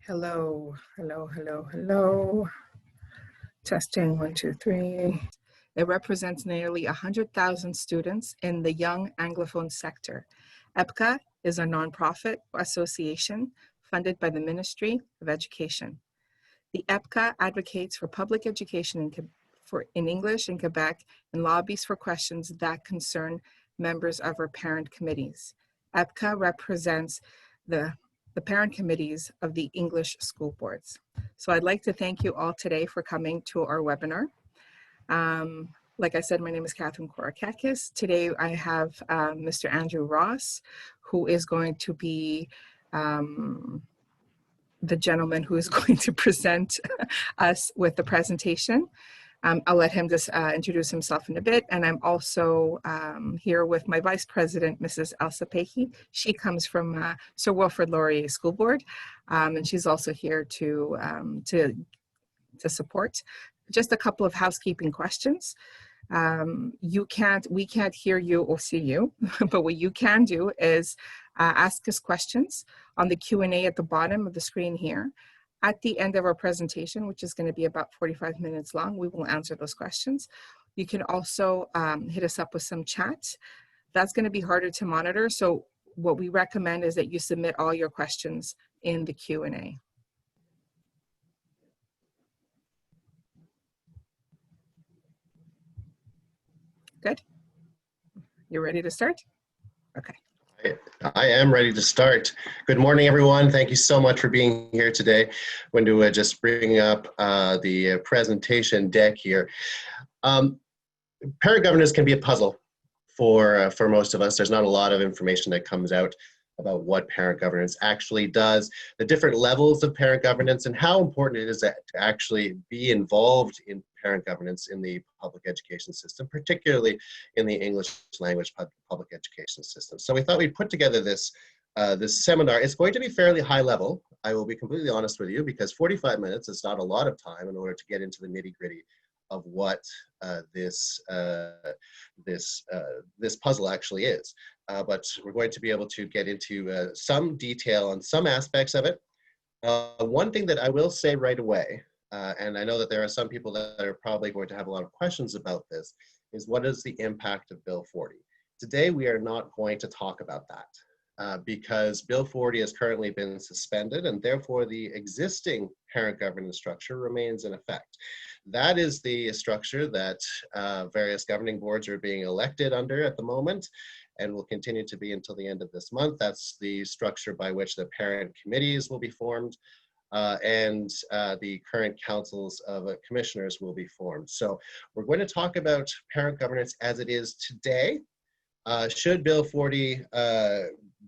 Hello, hello, hello, hello. Testing 1, 2, 3. It represents nearly 100,000 students in the young Anglophone sector. EPCA is a nonprofit association funded by the Ministry of Education. The EPCA advocates for public education in English in Quebec and lobbies for questions that concern members of our parent committees. EPCA represents the parent committees of the English school boards. So I'd like to thank you all today for coming to our webinar. Like I said, my name is Catherine Korakakis. Today I have Mr. Andrew Ross, who is going to be the gentleman who is going to present us with the presentation. I'll let him just introduce himself in a bit. And I'm also here with my Vice President, Mrs. Elsa Pahey. She comes from Sir Wilfrid Laurier School Board, and she's also here to support. Just a couple of housekeeping questions. We can't hear you or see you, but what you can do is ask us questions on the Q&A at the bottom of the screen here. At the end of our presentation, which is going to be about 45 minutes long, we will answer those questions. You can also hit us up with some chat. That's going to be harder to monitor, so what we recommend is that you submit all your questions in the Q&A. Good? You ready to start? Okay. I am ready to start. Good morning, everyone. Thank you so much for being here today. I'm going to just bring up the presentation deck here. Parent governance can be a puzzle for most of us. There's not a lot of information that comes out about what parent governance actually does, the different levels of parent governance, and how important it is to actually be involved in parent governance in the public education system, particularly in the English language public education system. So we thought we'd put together this seminar. It's going to be fairly high level. I will be completely honest with you, because 45 minutes is not a lot of time in order to get into the nitty-gritty of what this puzzle actually is. But we're going to be able to get into some detail on some aspects of it. One thing that I will say right away, and I know that there are some people that are probably going to have a lot of questions about this, is what is the impact of Bill 40? Today we are not going to talk about that because Bill 40 has currently been suspended, and therefore the existing parent governance structure remains in effect. That is the structure that various governing boards are being elected under at the moment, and will continue to be until the end of this month. That's the structure by which the parent committees will be formed, and the current councils of commissioners will be formed. So we're going to talk about parent governance as it is today. Should Bill 40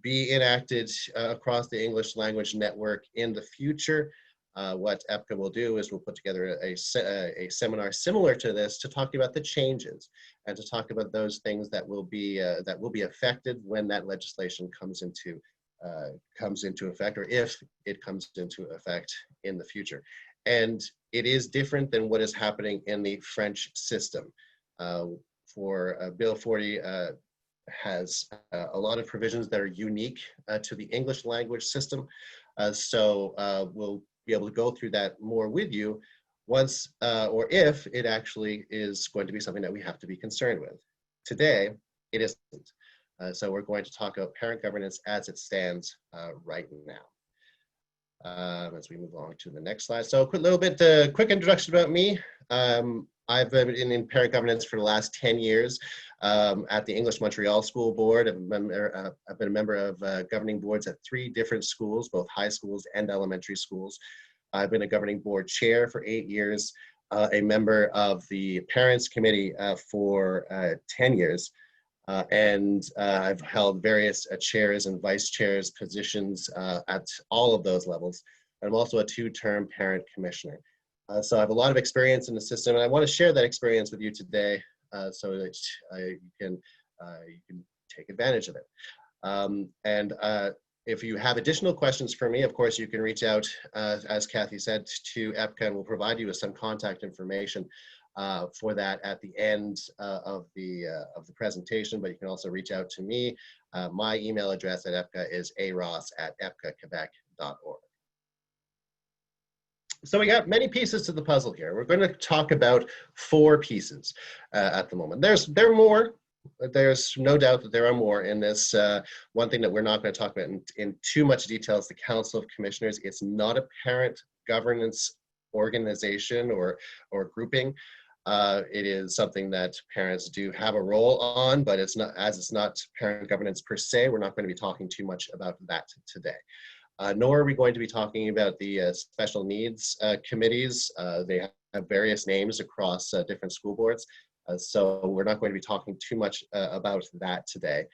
be enacted across the English language network in the future, what EPCA will do is we'll put together a seminar similar to this to talk about the changes and to talk about those things that will be affected when that legislation comes into effect, or if it comes into effect in the future. And it is different than what is happening in the French system. For Bill 40 has a lot of provisions that are unique to the English language system. So we'll be able to go through that more with you once or if it actually is going to be something that we have to be concerned with. Today, it isn't. So we're going to talk about parent governance as it stands right now. As we move on to the next slide. So a quick introduction about me. I've been in parent governance for the last 10 years at the English Montreal School Board. I've been a member of governing boards at 3 different schools, both high schools and elementary schools. I've been a governing board chair for 8 years, a member of the Parents Committee for 10 years, and I've held various chairs and vice chairs positions at all of those levels. I'm also a 2-term parent commissioner. So I have a lot of experience in the system, and I want to share that experience with you today so that you can take advantage of it. If you have additional questions for me, of course, you can reach out, as Kathy said, to EPCA, and we'll provide you with some contact information for that at the end of the presentation. But you can also reach out to me. My email address at EPCA is aross@epcaquebec.org. So we got many pieces to the puzzle here. We're going to talk about 4 pieces at the moment. There are more. There's no doubt that there are more in this. One thing that we're not going to talk about in too much detail is the Council of Commissioners. It's not a parent governance organization or grouping. It is something that parents do have a role on, but it's not parent governance per se. We're not going to be talking too much about that today. Nor are we going to be talking about the special needs committees. They have various names across different school boards. So we're not going to be talking too much about that today.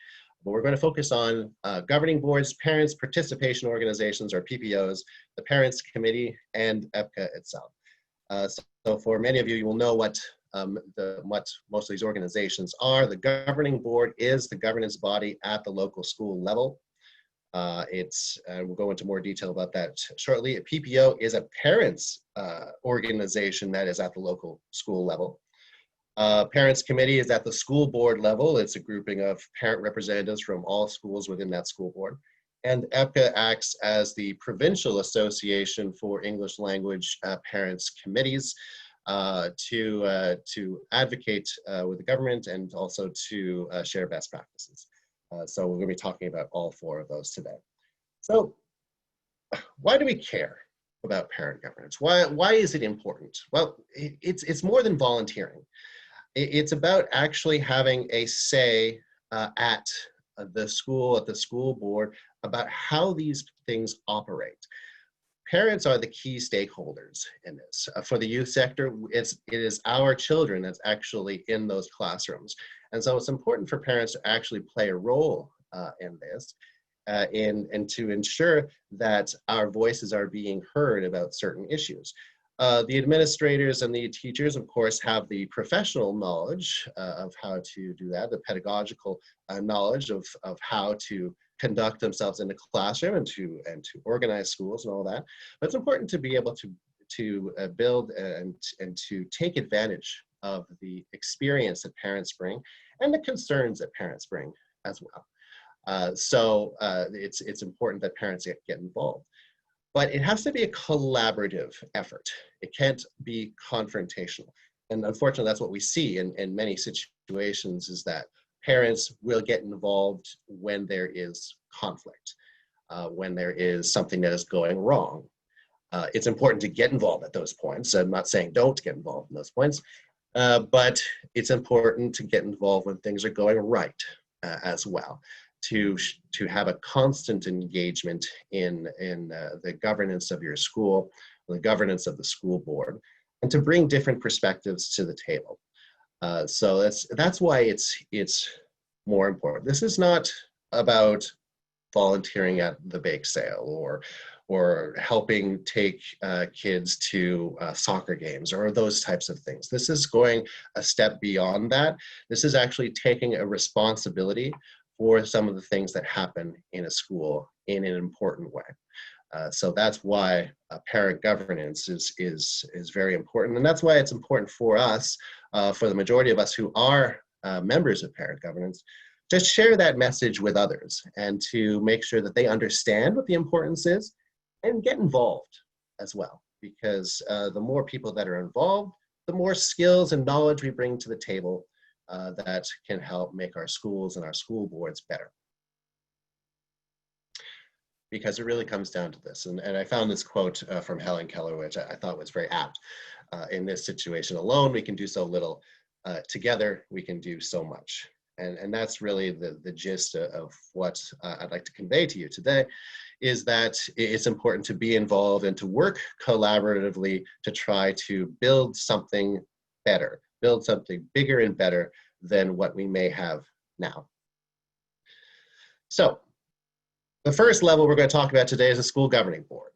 But we're going to focus on governing boards, parents participation organizations, or PPOs, the Parents Committee, and EPCA itself. So for many of you, you will know what most of these organizations are. The governing board is the governance body at the local school level. We'll go into more detail about that shortly. A PPO is a parents organization that is at the local school level. Parents Committee is at the school board level. It's a grouping of parent representatives from all schools within that school board. And EPCA acts as the Provincial Association for English Language Parents Committees to advocate with the government and also to share best practices. So we're going to be talking about all 4 of those today. So why do we care about parent governance? Why is it important? Well, it's more than volunteering. It's about actually having a say at the school board about how these things operate. Parents are the key stakeholders in this. For the youth sector, it is our children that's actually in those classrooms. And so it's important for parents to actually play a role in this and to ensure that our voices are being heard about certain issues. The administrators and the teachers, of course, have the professional knowledge of how to do that, the pedagogical knowledge of how to conduct themselves in the classroom and to organize schools and all that. But it's important to be able to build and to take advantage of the experience that parents bring and the concerns that parents bring as well. So it's important that parents get involved. But it has to be a collaborative effort. It can't be confrontational. And unfortunately, that's what we see in many situations, is that parents will get involved when there is conflict, when there is something that is going wrong. It's important to get involved at those points. I'm not saying don't get involved in those points, but it's important to get involved when things are going right as well. To have a constant engagement in the governance of your school, the governance of the school board, and to bring different perspectives to the table. So that's why it's more important. This is not about volunteering at the bake sale or helping take kids to soccer games or those types of things. This is going a step beyond that. This is actually taking a responsibility for some of the things that happen in a school in an important way. So that's why parent governance is very important. And that's why it's important for us, for the majority of us who are members of parent governance, to share that message with others and to make sure that they understand what the importance is and get involved as well. Because the more people that are involved, the more skills and knowledge we bring to the table that can help make our schools and our school boards better. Because it really comes down to this. And I found this quote from Helen Keller, which I thought was very apt. In this situation alone, we can do so little. Together, we can do so much. And that's really the gist of what I'd like to convey to you today, is that it's important to be involved and to work collaboratively to try to build something better, build something bigger and better than what we may have now. So the first level we're going to talk about today is a school governing board.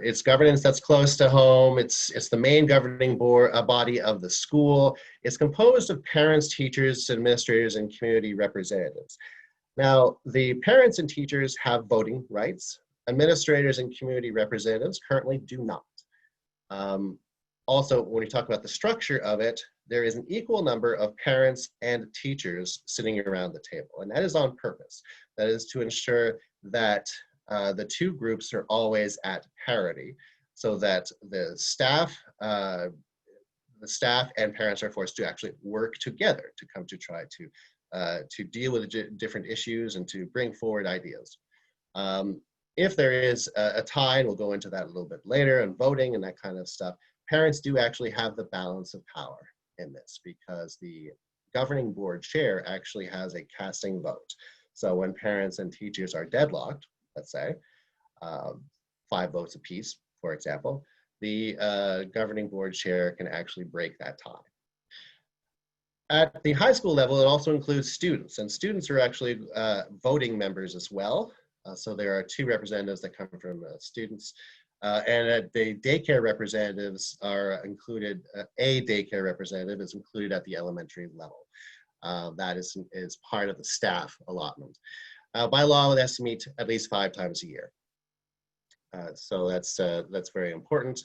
It's governance that's close to home. It's the main governing board, body of the school. It's composed of parents, teachers, administrators, and community representatives. Now, the parents and teachers have voting rights. Administrators and community representatives currently do not. Also, when we talk about the structure of it, there is an equal number of parents and teachers sitting around the table, and that is on purpose. That is to ensure that the two groups are always at parity, so that the staff and parents are forced to actually work together to come to try to deal with different issues and to bring forward ideas. If there is a tie, and we'll go into that a little bit later, and voting and that kind of stuff, parents do actually have the balance of power in this, because the governing board chair actually has a casting vote. So when parents and teachers are deadlocked, let's say, 5 votes apiece, for example, the governing board chair can actually break that tie. At the high school level, it also includes students, and students are actually voting members as well. So there are 2 representatives that come from students, and the daycare representatives are included. A daycare representative is included at the elementary level. That is part of the staff allotment. By law, it has to meet at least 5 times a year. So that's very important.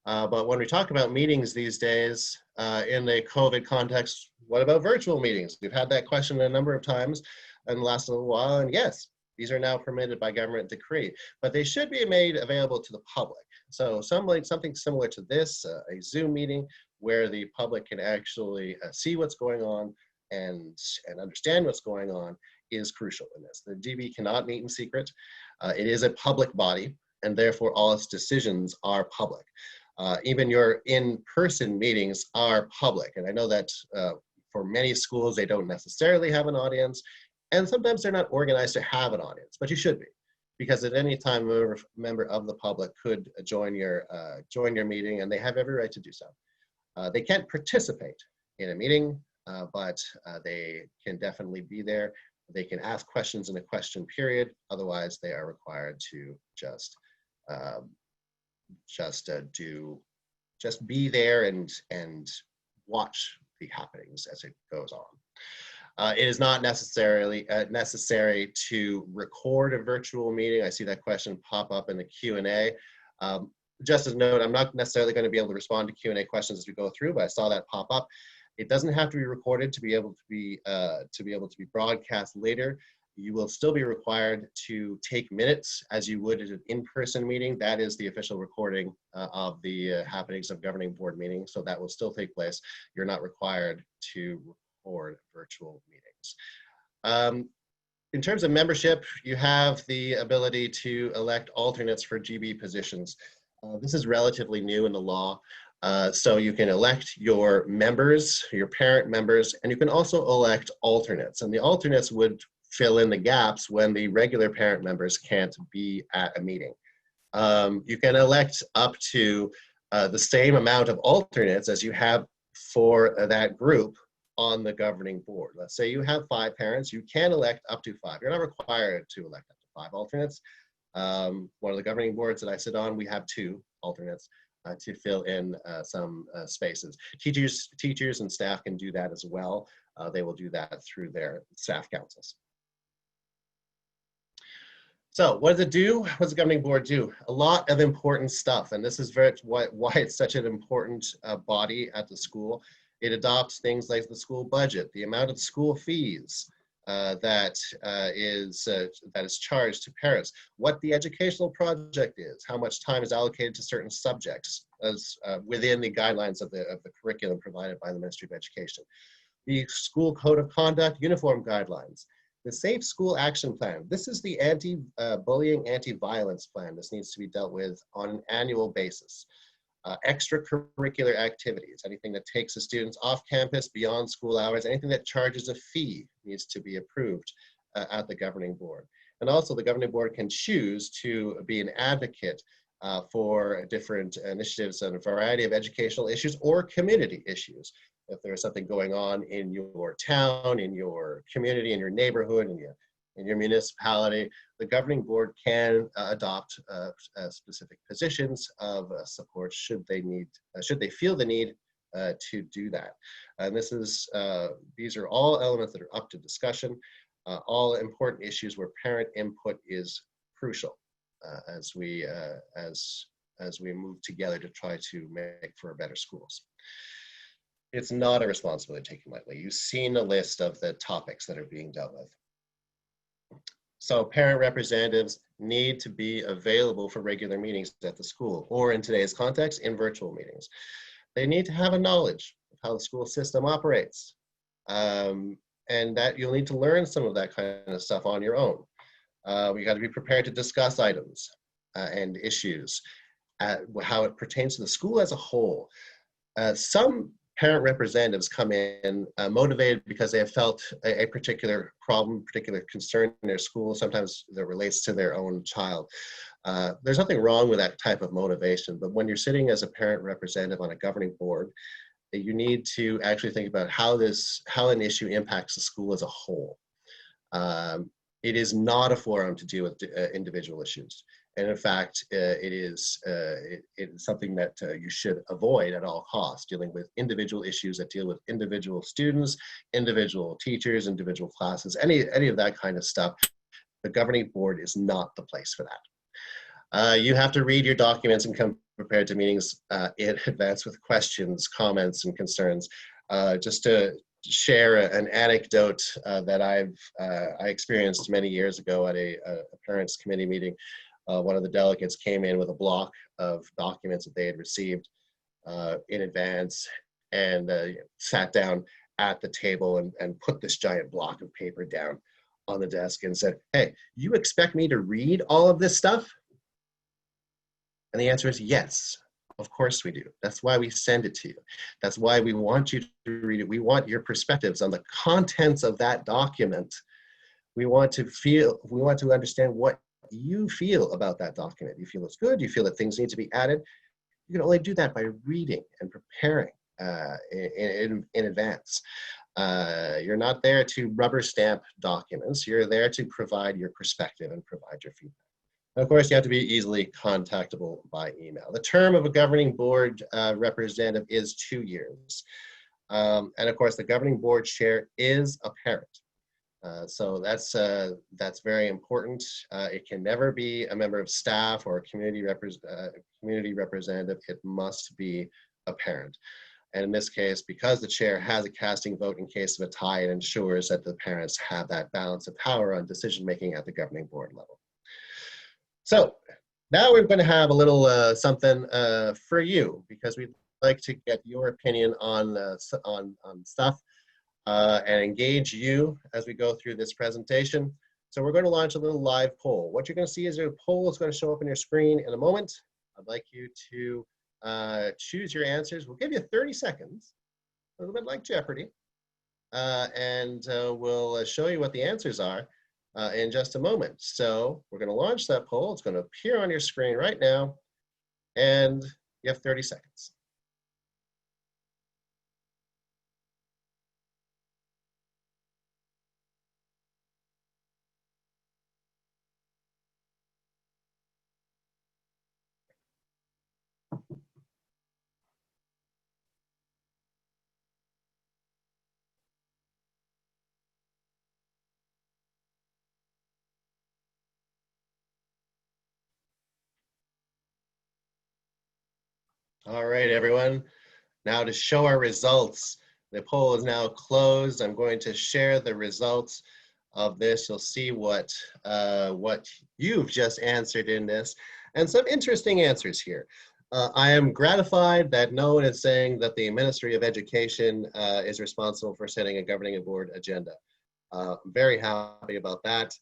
But when we talk about meetings these days, in the COVID context, what about virtual meetings? We've had that question a number of times in the last little while, and yes, these are now permitted by government decree, but they should be made available to the public. So something similar to this, a Zoom meeting where the public can actually see what's going on and understand what's going on, is crucial in this. The GB cannot meet in secret. It is a public body, and therefore all its decisions are public. Even your in-person meetings are public. And I know that for many schools, they don't necessarily have an audience, and sometimes they're not organized to have an audience, but you should be, because at any time a member of the public could join your meeting, and they have every right to do so. They can't participate in a meeting, but they can definitely be there. They can ask questions in a question period. Otherwise, they are required to just be there and watch the happenings as it goes on. It is not necessarily necessary to record a virtual meeting. I see that question pop up in the Q&A. Just as a note, I'm not necessarily going to be able to respond to Q&A questions as we go through, but I saw that pop up. It doesn't have to be recorded to be able to be broadcast later. You will still be required to take minutes as you would at an in-person meeting. That is the official recording of the happenings of governing board meetings. So that will still take place. You're not required to record virtual meetings. In terms of membership, you have the ability to elect alternates for GB positions. This is relatively new in the law. So you can elect your members, your parent members, and you can also elect alternates. And the alternates would fill in the gaps when the regular parent members can't be at a meeting. You can elect up to the same amount of alternates as you have for that group on the governing board. Let's say you have 5 parents, you can elect up to 5. You're not required to elect up to 5 alternates. One of the governing boards that I sit on, we have 2 alternates to fill in some spaces. Teachers and staff can do that as well. They will do that through their staff councils. So what does it do? What does the governing board do? A lot of important stuff, and this is why it's such an important body at the school. It adopts things like the school budget, the amount of school fees that is charged to parents, what the educational project is, how much time is allocated to certain subjects as within the guidelines of the curriculum provided by the Ministry of Education, the school code of conduct, uniform guidelines. The Safe School Action Plan. This is the anti-bullying, anti-violence plan. This needs to be dealt with on an annual basis. Extracurricular activities, anything that takes the students off campus beyond school hours, anything that charges a fee needs to be approved at the governing board. And also the governing board can choose to be an advocate for different initiatives on a variety of educational issues or community issues. If there's something going on in your town, in your community, in your neighborhood, in your municipality, the governing board can adopt specific positions of support should they feel the need to do that. And these are all elements that are up to discussion, all important issues where parent input is crucial as we move together to try to make for better schools. It's not a responsibility taken lightly. You've seen a list of the topics that are being dealt with. So parent representatives need to be available for regular meetings at the school, or in today's context, in virtual meetings. They need to have a knowledge of how the school system operates, and that you'll need to learn some of that kind of stuff on your own. We got to be prepared to discuss items and issues, how it pertains to the school as a whole. Some parent representatives come in motivated because they have felt a particular problem, particular concern in their school, sometimes that relates to their own child. There's nothing wrong with that type of motivation, but when you're sitting as a parent representative on a governing board, you need to actually think about how an issue impacts the school as a whole. It is not a forum to deal with individual issues. And in fact, it is something that you should avoid at all costs, dealing with individual issues that deal with individual students, individual teachers, individual classes, any of that kind of stuff. The governing board is not the place for that. You have to read your documents and come prepared to meetings in advance with questions, comments, and concerns. Just to share an anecdote that I experienced many years ago at a parents committee meeting. One of the delegates came in with a block of documents that they had received in advance and sat down at the table and put this giant block of paper down on the desk and said, "Hey, you expect me to read all of this stuff?" And the answer is yes, of course we do. That's why we send it to you. That's why we want you to read it. We want your perspectives on the contents of that document. We want to understand what you feel about that document. You feel it's good, you feel that things need to be added. You can only do that by reading and preparing in advance. You're not there to rubber stamp documents. You're there to provide your perspective and provide your feedback. Of course, you have to be easily contactable by email. The term of a governing board representative is 2 years. And of course, the governing board chair is a parent. So that's very important. It can never be a member of staff or a community representative. It must be a parent. And in this case, because the chair has a casting vote in case of a tie, it ensures that the parents have that balance of power on decision-making at the governing board level. So now we're going to have a little something for you, because we'd like to get your opinion on stuff and engage you as we go through this presentation. So we're going to launch a little live poll. What you're going to see is a poll is going to show up on your screen in a moment. I'd like you to choose your answers. We'll give you 30 seconds, a little bit like Jeopardy, and we'll show you what the answers are in just a moment. So we're going to launch that poll. It's going to appear on your screen right now, and you have 30 seconds. All right, everyone. Now to show our results, the poll is now closed. I'm going to share the results of this. You'll see what you've just answered in this, and some interesting answers here. I am gratified that no one is saying that the Ministry of Education is responsible for setting a governing board agenda. I'm very happy about that,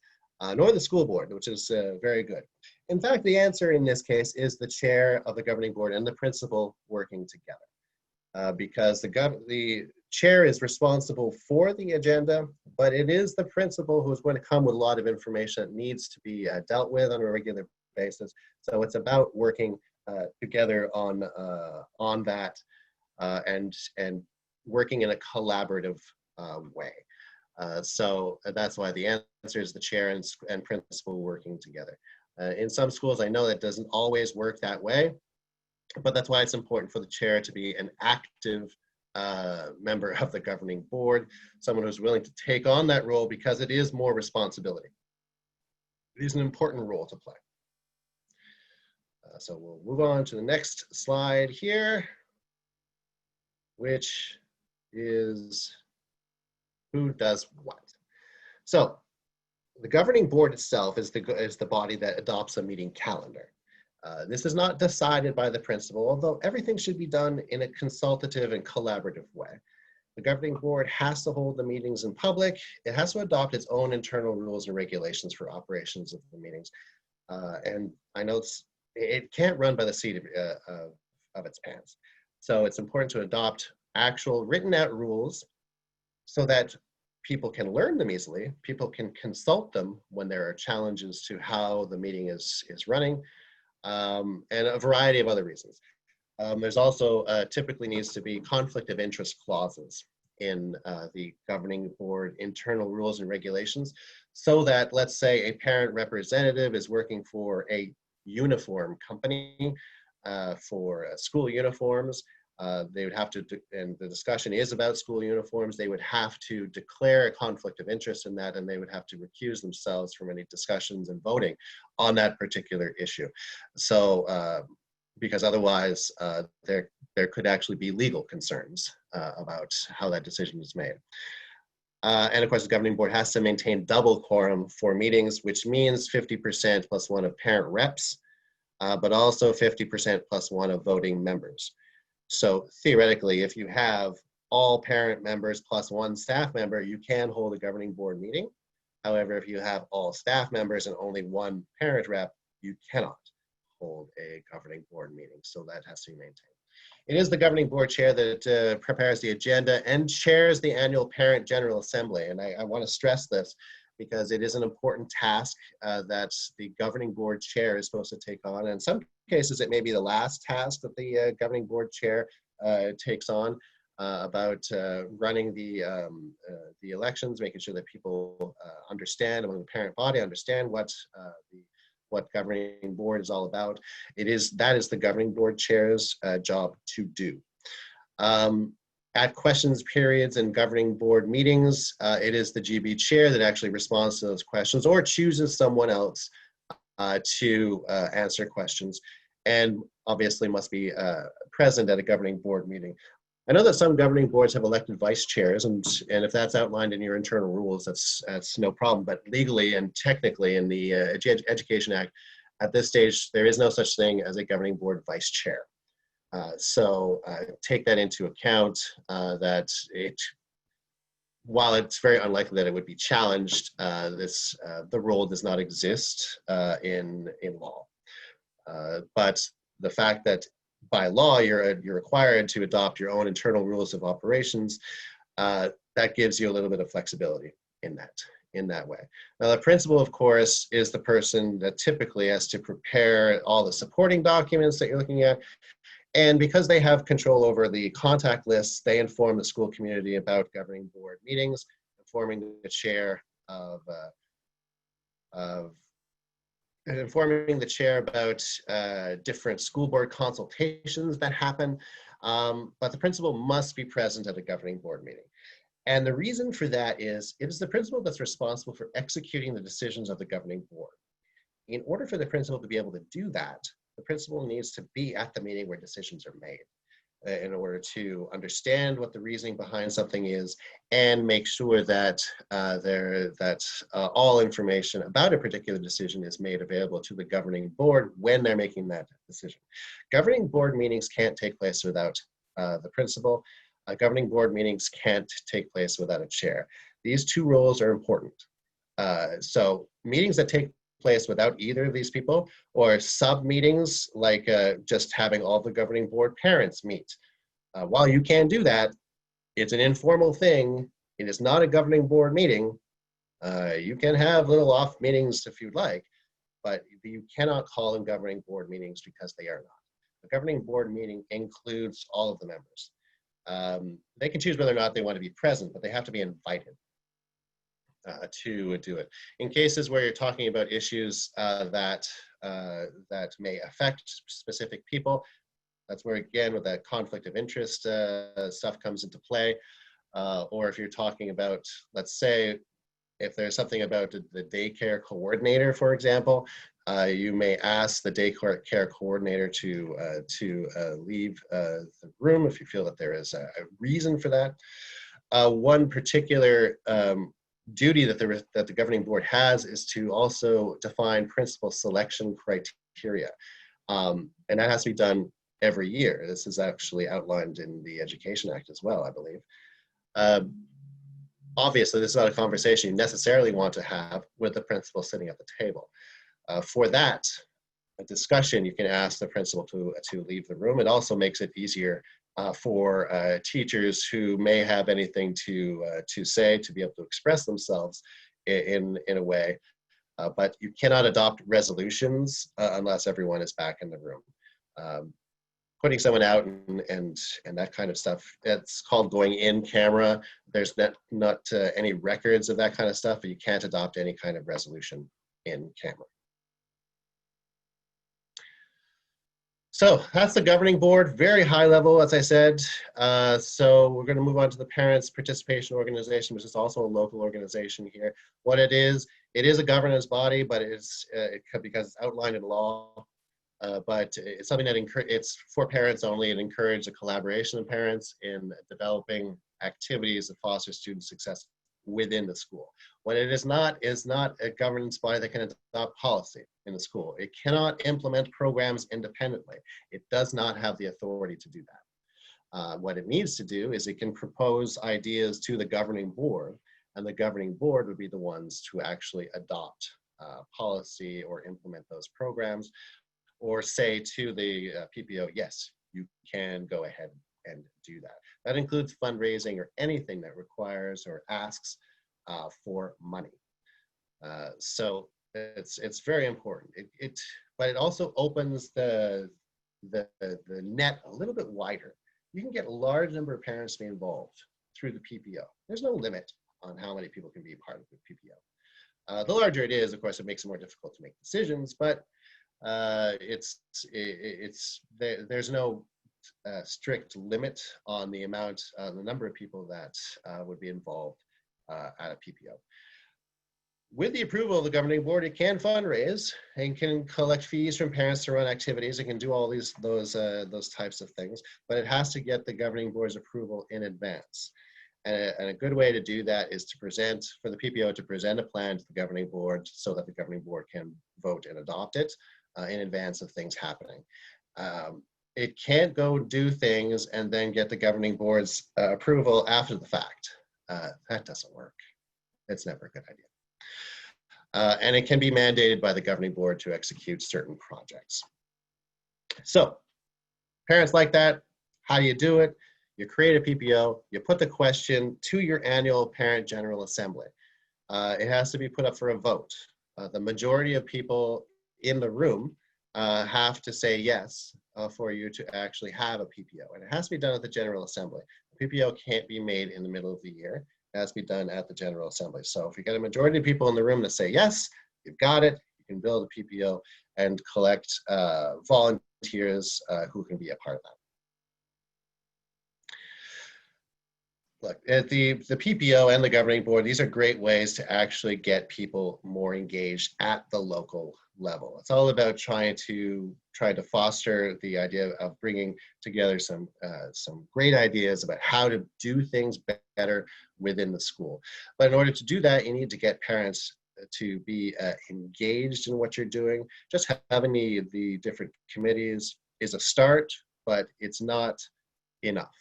nor the school board, which is very good. In fact, the answer in this case is the chair of the governing board and the principal working together, because the chair is responsible for the agenda, but it is the principal who's going to come with a lot of information that needs to be dealt with on a regular basis. So it's about working together on that and working in a collaborative way. So that's why the answer is the chair and principal working together. In some schools, I know that doesn't always work that way, but that's why it's important for the chair to be an active member of the governing board, someone who's willing to take on that role, because it is more responsibility. It is an important role to play. So we'll move on to the next slide here, which is who does what. So The governing board itself is the body that adopts a meeting calendar. This is not decided by the principal, although everything should be done in a consultative and collaborative way. The governing board has to hold the meetings in public. It has to adopt its own internal rules and regulations for operations of the meetings. And I know it can't run by the seat of its pants. So it's important to adopt actual written out rules so that people can learn them easily. People can consult them when there are challenges to how the meeting is running, and a variety of other reasons. There's also typically needs to be conflict of interest clauses in the governing board internal rules and regulations, so that, let's say, a parent representative is working for a uniform company for school uniforms. They would have to, and the discussion is about school uniforms, they would have to declare a conflict of interest in that, and they would have to recuse themselves from any discussions and voting on that particular issue. So, because otherwise there could actually be legal concerns about how that decision is made. And of course, the governing board has to maintain double quorum for meetings, which means 50% plus one of parent reps, but also 50% plus one of voting members. So theoretically, if you have all parent members plus one staff member, you can hold a governing board meeting. However, if you have all staff members and only one parent rep, you cannot hold a governing board meeting. So that has to be maintained. It is the governing board chair that prepares the agenda and chairs the annual Parent General Assembly. And I want to stress this because it is an important task that the governing board chair is supposed to take on. And in some cases, it may be the last task that the governing board chair takes on about running the elections, making sure that people understand, among the parent body, understand what governing board is all about. That is the governing board chair's job to do. At questions periods and governing board meetings, it is the GB chair that actually responds to those questions or chooses someone else to answer questions, and obviously must be present at a governing board meeting. I know that some governing boards have elected vice chairs, and if that's outlined in your internal rules, that's no problem. But legally and technically in the Education Act, at this stage, there is no such thing as a governing board vice chair. So take that into account, that while it's very unlikely that it would be challenged, the role does not exist in law. But the fact that by law you're required to adopt your own internal rules of operations, that gives you a little bit of flexibility in that way. Now, the principal, of course, is the person that typically has to prepare all the supporting documents that you're looking at. And because they have control over the contact lists, they inform the school community about governing board meetings, informing the chair about different school board consultations that happen. But the principal must be present at a governing board meeting. And the reason for that is it is the principal that's responsible for executing the decisions of the governing board. In order for the principal to be able to do that, the principal needs to be at the meeting where decisions are made in order to understand what the reasoning behind something is and make sure that all information about a particular decision is made available to the governing board when they're making that decision. Governing board meetings can't take place without the principal. Governing board meetings can't take place without a chair. These two roles are important. So meetings that take place without either of these people, or sub meetings like just having all the governing board parents meet. While you can do that, it's an informal thing. It is not a governing board meeting. You can have little off meetings if you'd like, but you cannot call them governing board meetings because they are not. The governing board meeting includes all of the members. They can choose whether or not they want to be present, but they have to be invited to do it. In cases where you're talking about issues that may affect specific people, that's where, again, with that conflict of interest stuff comes into play. Or if you're talking about, let's say, if there's something about the daycare coordinator, for example, you may ask the daycare coordinator to leave the room if you feel that there is a reason for that. One particular duty that the governing board has is to also define principal selection criteria. And that has to be done every year. This is actually outlined in the Education Act as well, I believe. Obviously, this is not a conversation you necessarily want to have with the principal sitting at the table. For that, a discussion, you can ask the principal to leave the room. It also makes it easier for teachers who may have anything to say, to be able to express themselves in a way. But you cannot adopt resolutions unless everyone is back in the room. Putting someone out and that kind of stuff, it's called going in camera. There's not any records of that kind of stuff, but you can't adopt any kind of resolution in camera. So that's the governing board, very high level, as I said. So we're going to move on to the Parents Participation Organization, which is also a local organization here. What it is a governance body, but because it's outlined in law. But it's something that it's for parents only. It encourages a collaboration of parents in developing activities that foster student success within the school. What it is not a governance body that can adopt policy in the school. It cannot implement programs independently. It does not have the authority to do that. What it needs to do is it can propose ideas to the governing board, and the governing board would be the ones to actually adopt policy or implement those programs, or say to the PPO, yes, you can go ahead and do that. That includes fundraising or anything that requires or asks for money. So it's very important. But it also opens the net a little bit wider. You can get a large number of parents to be involved through the PPO. There's no limit on how many people can be part of the PPO. The larger it is, of course, it makes it more difficult to make decisions, but there's no strict limit on the amount, the number of people that would be involved at a PPO. With the approval of the governing board, it can fundraise and can collect fees from parents to run activities. It can do all those types of things, but it has to get the governing board's approval in advance. And a good way to do that is for the PPO to present a plan to the governing board so that the governing board can vote and adopt it in advance of things happening. It can't go do things and then get the governing board's approval after the fact. That doesn't work. It's never a good idea. And it can be mandated by the governing board to execute certain projects. So parents like that, how do you do it? You create a PPO, you put the question to your annual Parent General Assembly. It has to be put up for a vote. The majority of people in the room have to say yes for you to actually have a PPO. And it has to be done at the General Assembly. The PPO can't be made in the middle of the year. It has to be done at the General Assembly. So if you get a majority of people in the room to say yes, you've got it, you can build a PPO and collect volunteers who can be a part of that. Look, at the PPO and the governing board, these are great ways to actually get people more engaged at the local level. It's all about trying to foster the idea of bringing together some great ideas about how to do things better within the school. But in order to do that, you need to get parents to be engaged in what you're doing. Just having the different committees is a start, but it's not enough.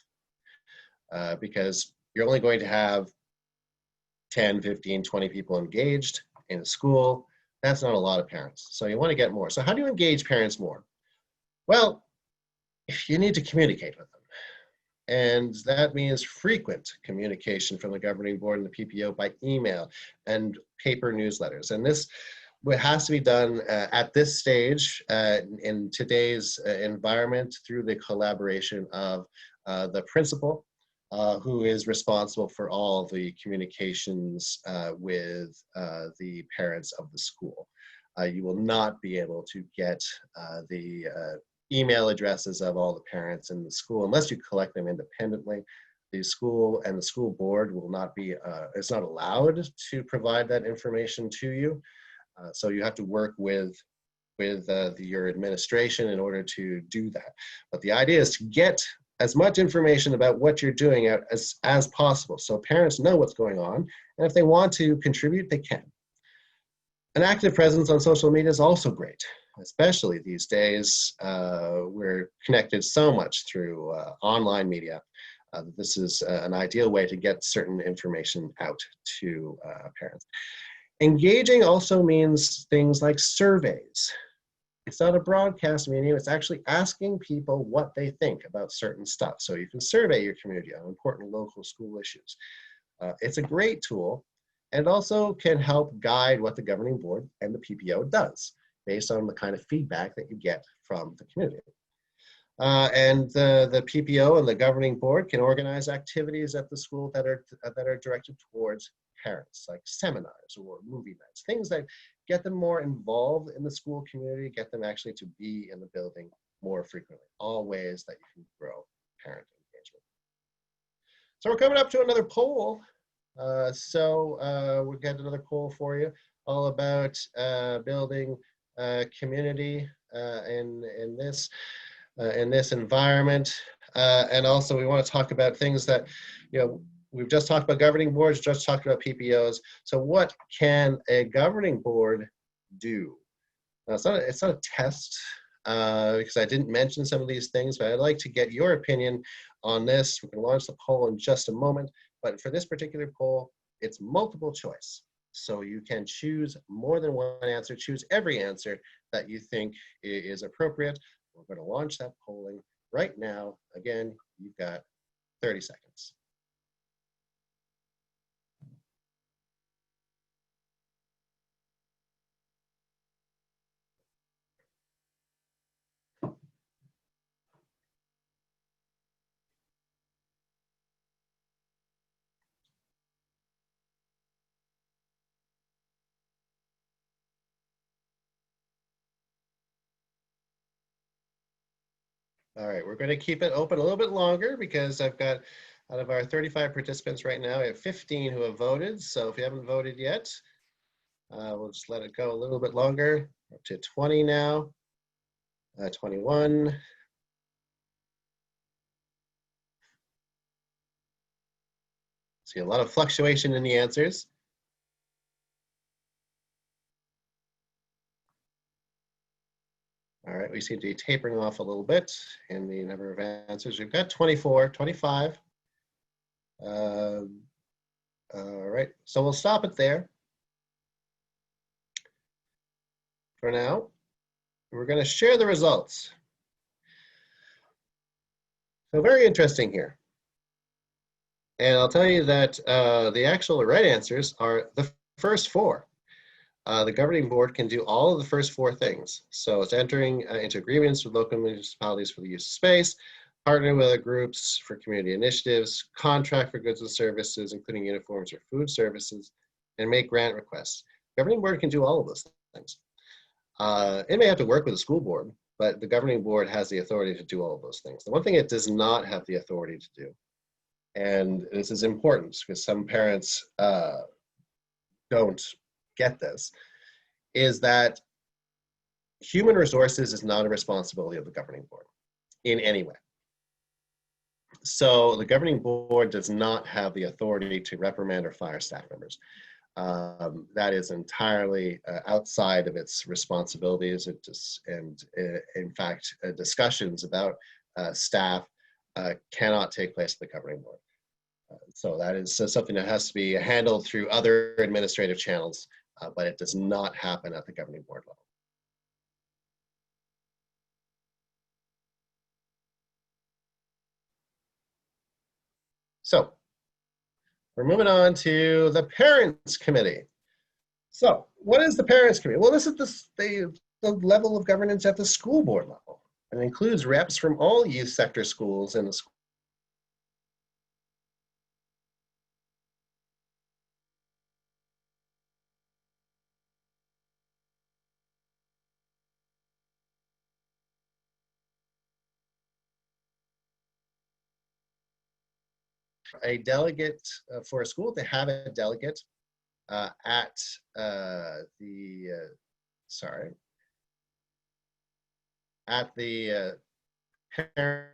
Because you're only going to have 10, 15, 20 people engaged in a school. That's not a lot of parents. So you want to get more. So how do you engage parents more? Well, you need to communicate with them. And that means frequent communication from the governing board and the PPO by email and paper newsletters. And this has to be done at this stage in today's environment through the collaboration of the principal, who is responsible for all the communications with the parents of the school. You will not be able to get the email addresses of all the parents in the school unless you collect them independently. The school and the school board will not be, it's not allowed to provide that information to you. So you have to work with your administration in order to do that. But the idea is to get as much information about what you're doing out as possible so parents know what's going on, and if they want to contribute, they can. An active presence on social media is also great, especially these days. We're connected so much through online media. This is an ideal way to get certain information out to parents. Engaging also means things like surveys. It's not a broadcast medium, it's actually asking people what they think about certain stuff. So you can survey your community on important local school issues. It's a great tool, and also can help guide what the governing board and the PPO does based on the kind of feedback that you get from the community. And the PPO and the governing board can organize activities at the school that are directed towards parents, like seminars or movie nights, things that get them more involved in the school community, get them actually to be in the building more frequently, all ways that you can grow parent engagement. So we're coming up to another poll. We'll get another poll for you, all about building community in this environment. And also we want to talk about things that, we've just talked about governing boards, just talked about PPOs. So what can a governing board do? Now, it's not a test, because I didn't mention some of these things, but I'd like to get your opinion on this. We can launch the poll in just a moment, but for this particular poll, it's multiple choice. So you can choose more than one answer, choose every answer that you think is appropriate. We're going to launch that polling right now. Again, you've got 30 seconds. All right, we're going to keep it open a little bit longer because I've got, out of our 35 participants right now, we have 15 who have voted. So if you haven't voted yet, we'll just let it go a little bit longer. Up to 20 now, 21. See a lot of fluctuation in the answers. All right, we seem to be tapering off a little bit in the number of answers. We've got 24, 25. All right, so we'll stop it there for now. We're going to share the results. So very interesting here. And I'll tell you that the actual right answers are the first four. The governing board can do all of the first four things. So it's entering into agreements with local municipalities for the use of space, partner with other groups for community initiatives, contract for goods and services, including uniforms or food services, and make grant requests. Governing board can do all of those things. It may have to work with the school board, but the governing board has the authority to do all of those things. The one thing it does not have the authority to do, and this is important because some parents don't get this, is that human resources is not a responsibility of the governing board in any way. So the governing board does not have the authority to reprimand or fire staff members. That is entirely outside of its responsibilities. In fact, discussions about staff cannot take place at the governing board. So that is something that has to be handled through other administrative channels, but it does not happen at the governing board level. So we're moving on to the Parents Committee. So what is the Parents Committee? Well, this is the level of governance at the school board level. And it includes reps from all youth sector schools in the school. A delegate for a school to have a delegate at the parent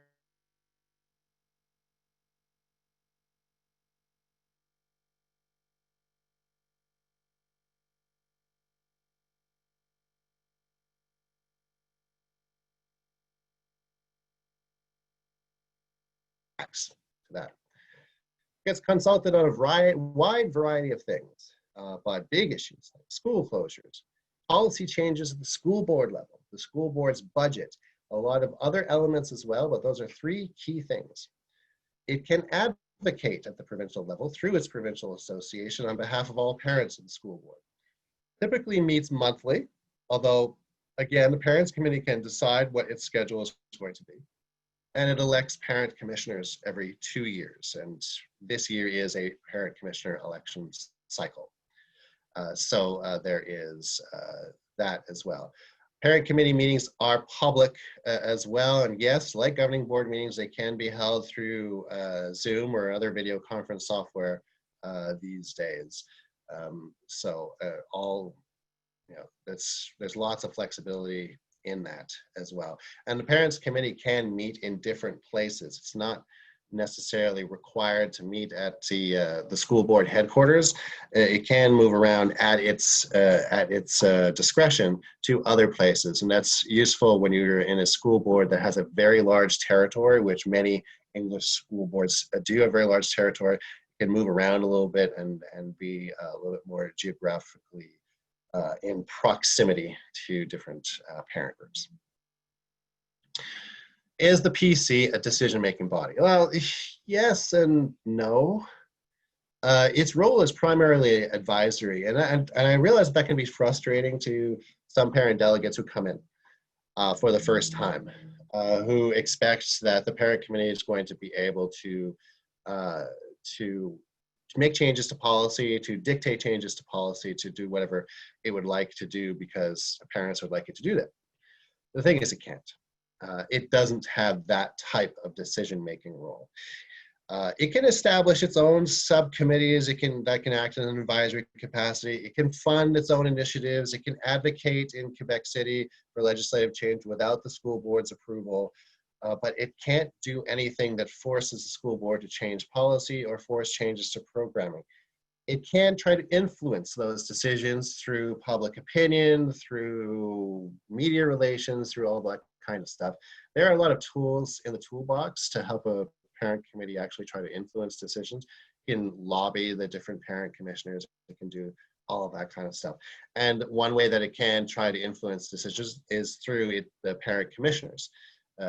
aspects to that. Gets consulted on a wide variety of things, but big issues like school closures, policy changes at the school board level, the school board's budget, a lot of other elements as well, but those are three key things. It can advocate at the provincial level through its provincial association on behalf of all parents in the school board. Typically meets monthly, although again, the Parents Committee can decide what its schedule is going to be. And it elects parent commissioners every 2 years. And this year is a parent commissioner election cycle. So there is that as well. Parent committee meetings are public as well. And yes, like governing board meetings, they can be held through Zoom or other video conference software these days. There's lots of flexibility in that as well. And the Parents Committee can meet in different places. It's not necessarily required to meet at the school board headquarters. It can move around at its discretion to other places, and that's useful when you're in a school board that has a very large territory, which many English school boards do have very large territory. It can move around a little bit and be a little bit more geographically in proximity to different parent groups. Is the PC a decision-making body? Well, yes and no. Its role is primarily advisory, and I realize that can be frustrating to some parent delegates who come in for the first time, who expect that the parent committee is going to be able to make changes to policy, to dictate changes to policy, to do whatever it would like to do because parents would like it to do that. The thing is, it can't. It doesn't have that type of decision-making role. It can establish its own subcommittees. That can act in an advisory capacity. It can fund its own initiatives. It can advocate in Quebec City for legislative change without the school board's approval. But it can't do anything that forces the school board to change policy or force changes to programming. It can try to influence those decisions through public opinion, through media relations, through all that kind of stuff. There are a lot of tools in the toolbox to help a parent committee actually try to influence decisions. It can lobby the different parent commissioners. It can do all of that kind of stuff. And one way that it can try to influence decisions is through the parent commissioners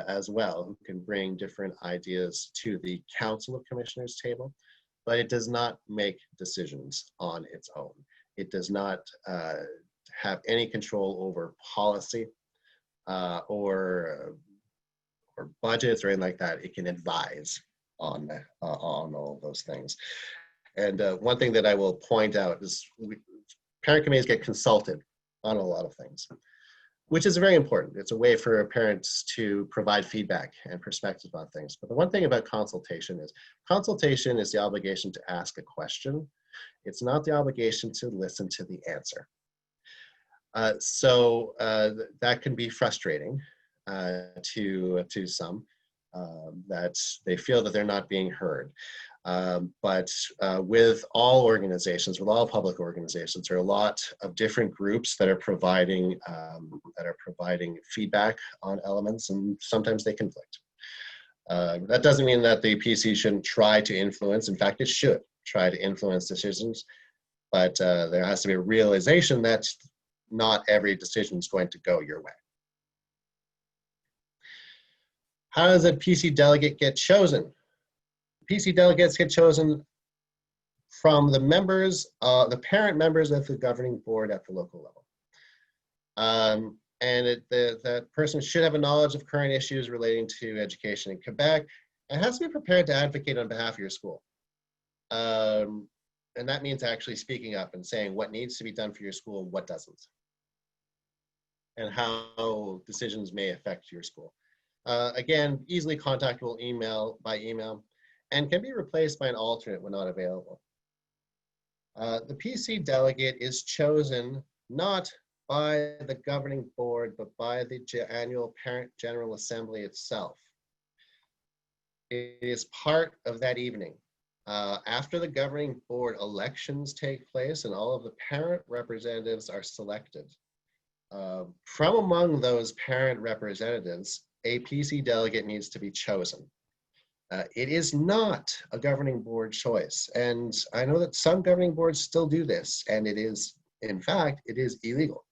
as well, who can bring different ideas to the Council of Commissioners table. But it does not make decisions on its own. It does not have any control over policy or budgets or anything like that. It can advise on all those things. And one thing that I will point out is parent committees get consulted on a lot of things, which is very important. It's a way for parents to provide feedback and perspective on things. But the one thing about consultation is the obligation to ask a question. It's not the obligation to listen to the answer. So that can be frustrating to some, that they feel that they're not being heard. But with all organizations, with all public organizations, there are a lot of different groups that are providing feedback on elements, and sometimes they conflict. That doesn't mean that the PC shouldn't try to influence. In fact, it should try to influence decisions, but there has to be a realization that not every decision is going to go your way. How does a PC delegate get chosen? PC delegates get chosen from the members, the parent members of the governing board at the local level. And that person should have a knowledge of current issues relating to education in Quebec and has to be prepared to advocate on behalf of your school. And that means actually speaking up and saying what needs to be done for your school and what doesn't, and how decisions may affect your school. Again, easily contactable by email, and can be replaced by an alternate when not available. The PC delegate is chosen not by the governing board, but by the annual Parent General Assembly itself. It is part of that evening. After the governing board elections take place and all of the parent representatives are selected, from among those parent representatives, a PC delegate needs to be chosen. It is not a governing board choice. And I know that some governing boards still do this, and it is, in fact, it is illegal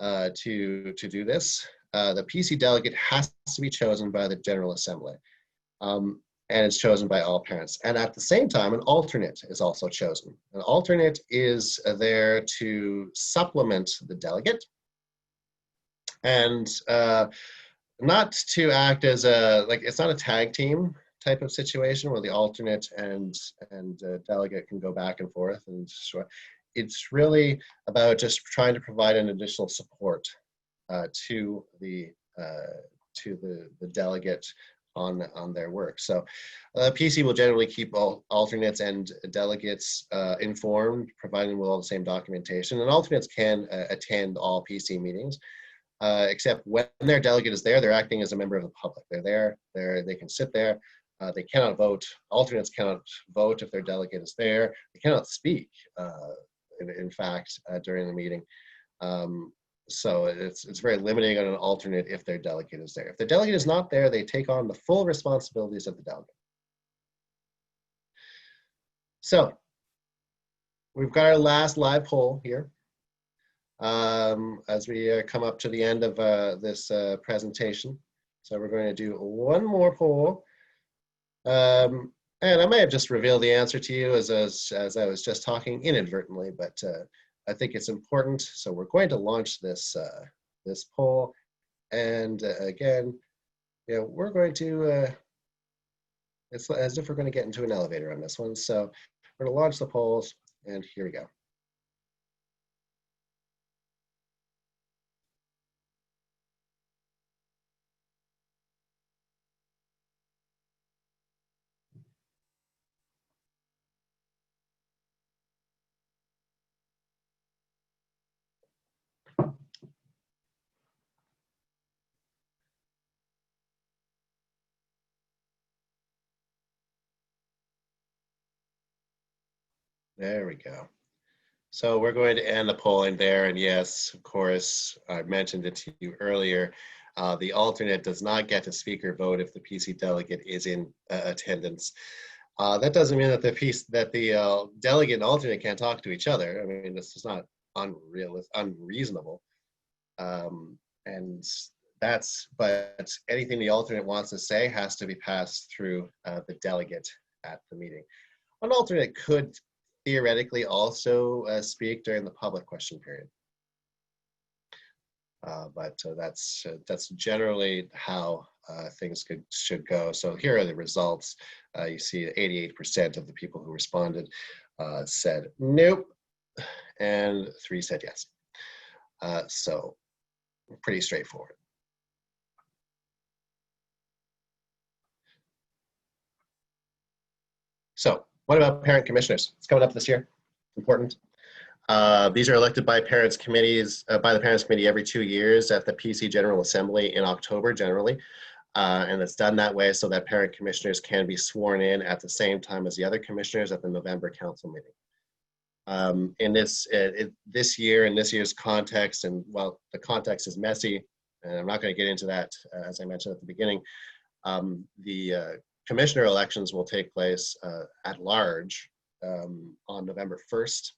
to do this. The PC delegate has to be chosen by the General Assembly, and it's chosen by all parents. And at the same time, an alternate is also chosen. An alternate is there to supplement the delegate, and not to act as a, like, it's not a tag team type of situation where the alternate and delegate can go back and forth. And it's really about just trying to provide an additional support to the delegate on their work. So PC will generally keep all alternates and delegates informed, providing them with all the same documentation. And alternates can attend all PC meetings. Except when their delegate is there, they're acting as a member of the public. They're there, they can sit there. They cannot vote. Alternates cannot vote if their delegate is there. They cannot speak, in fact, during the meeting. So it's very limiting on an alternate if their delegate is there. If the delegate is not there, they take on the full responsibilities of the delegate. So we've got our last live poll here. As we come up to the end of this presentation. So we're going to do one more poll. And I may have just revealed the answer to you as I was just talking inadvertently, but I think it's important. So we're going to launch this, this poll. And again, we're going to, it's as if we're going to get into an elevator on this one. So we're going to launch the polls, and here we go. There we go. So we're going to end the polling there. And yes, of course, I mentioned it to you earlier. The alternate does not get to speak or vote if the PC delegate is in attendance. That doesn't mean that the delegate and alternate can't talk to each other. I mean, this is not unreasonable. But anything the alternate wants to say has to be passed through the delegate at the meeting. An alternate could theoretically also speak during the public question period. But that's generally how things should go. So here are the results. You see 88% of the people who responded said nope, and 3 said yes. So pretty straightforward. So what about parent commissioners? It's coming up this year. Important. These are elected by parents committees, by the parents committee every 2 years at the PC General Assembly in October generally. And it's done that way so that parent commissioners can be sworn in at the same time as the other commissioners at the November council meeting. In this year, in this year's context, and well, the context is messy, and I'm not going to get into that, as I mentioned at the beginning. The commissioner elections will take place at large on November 1st.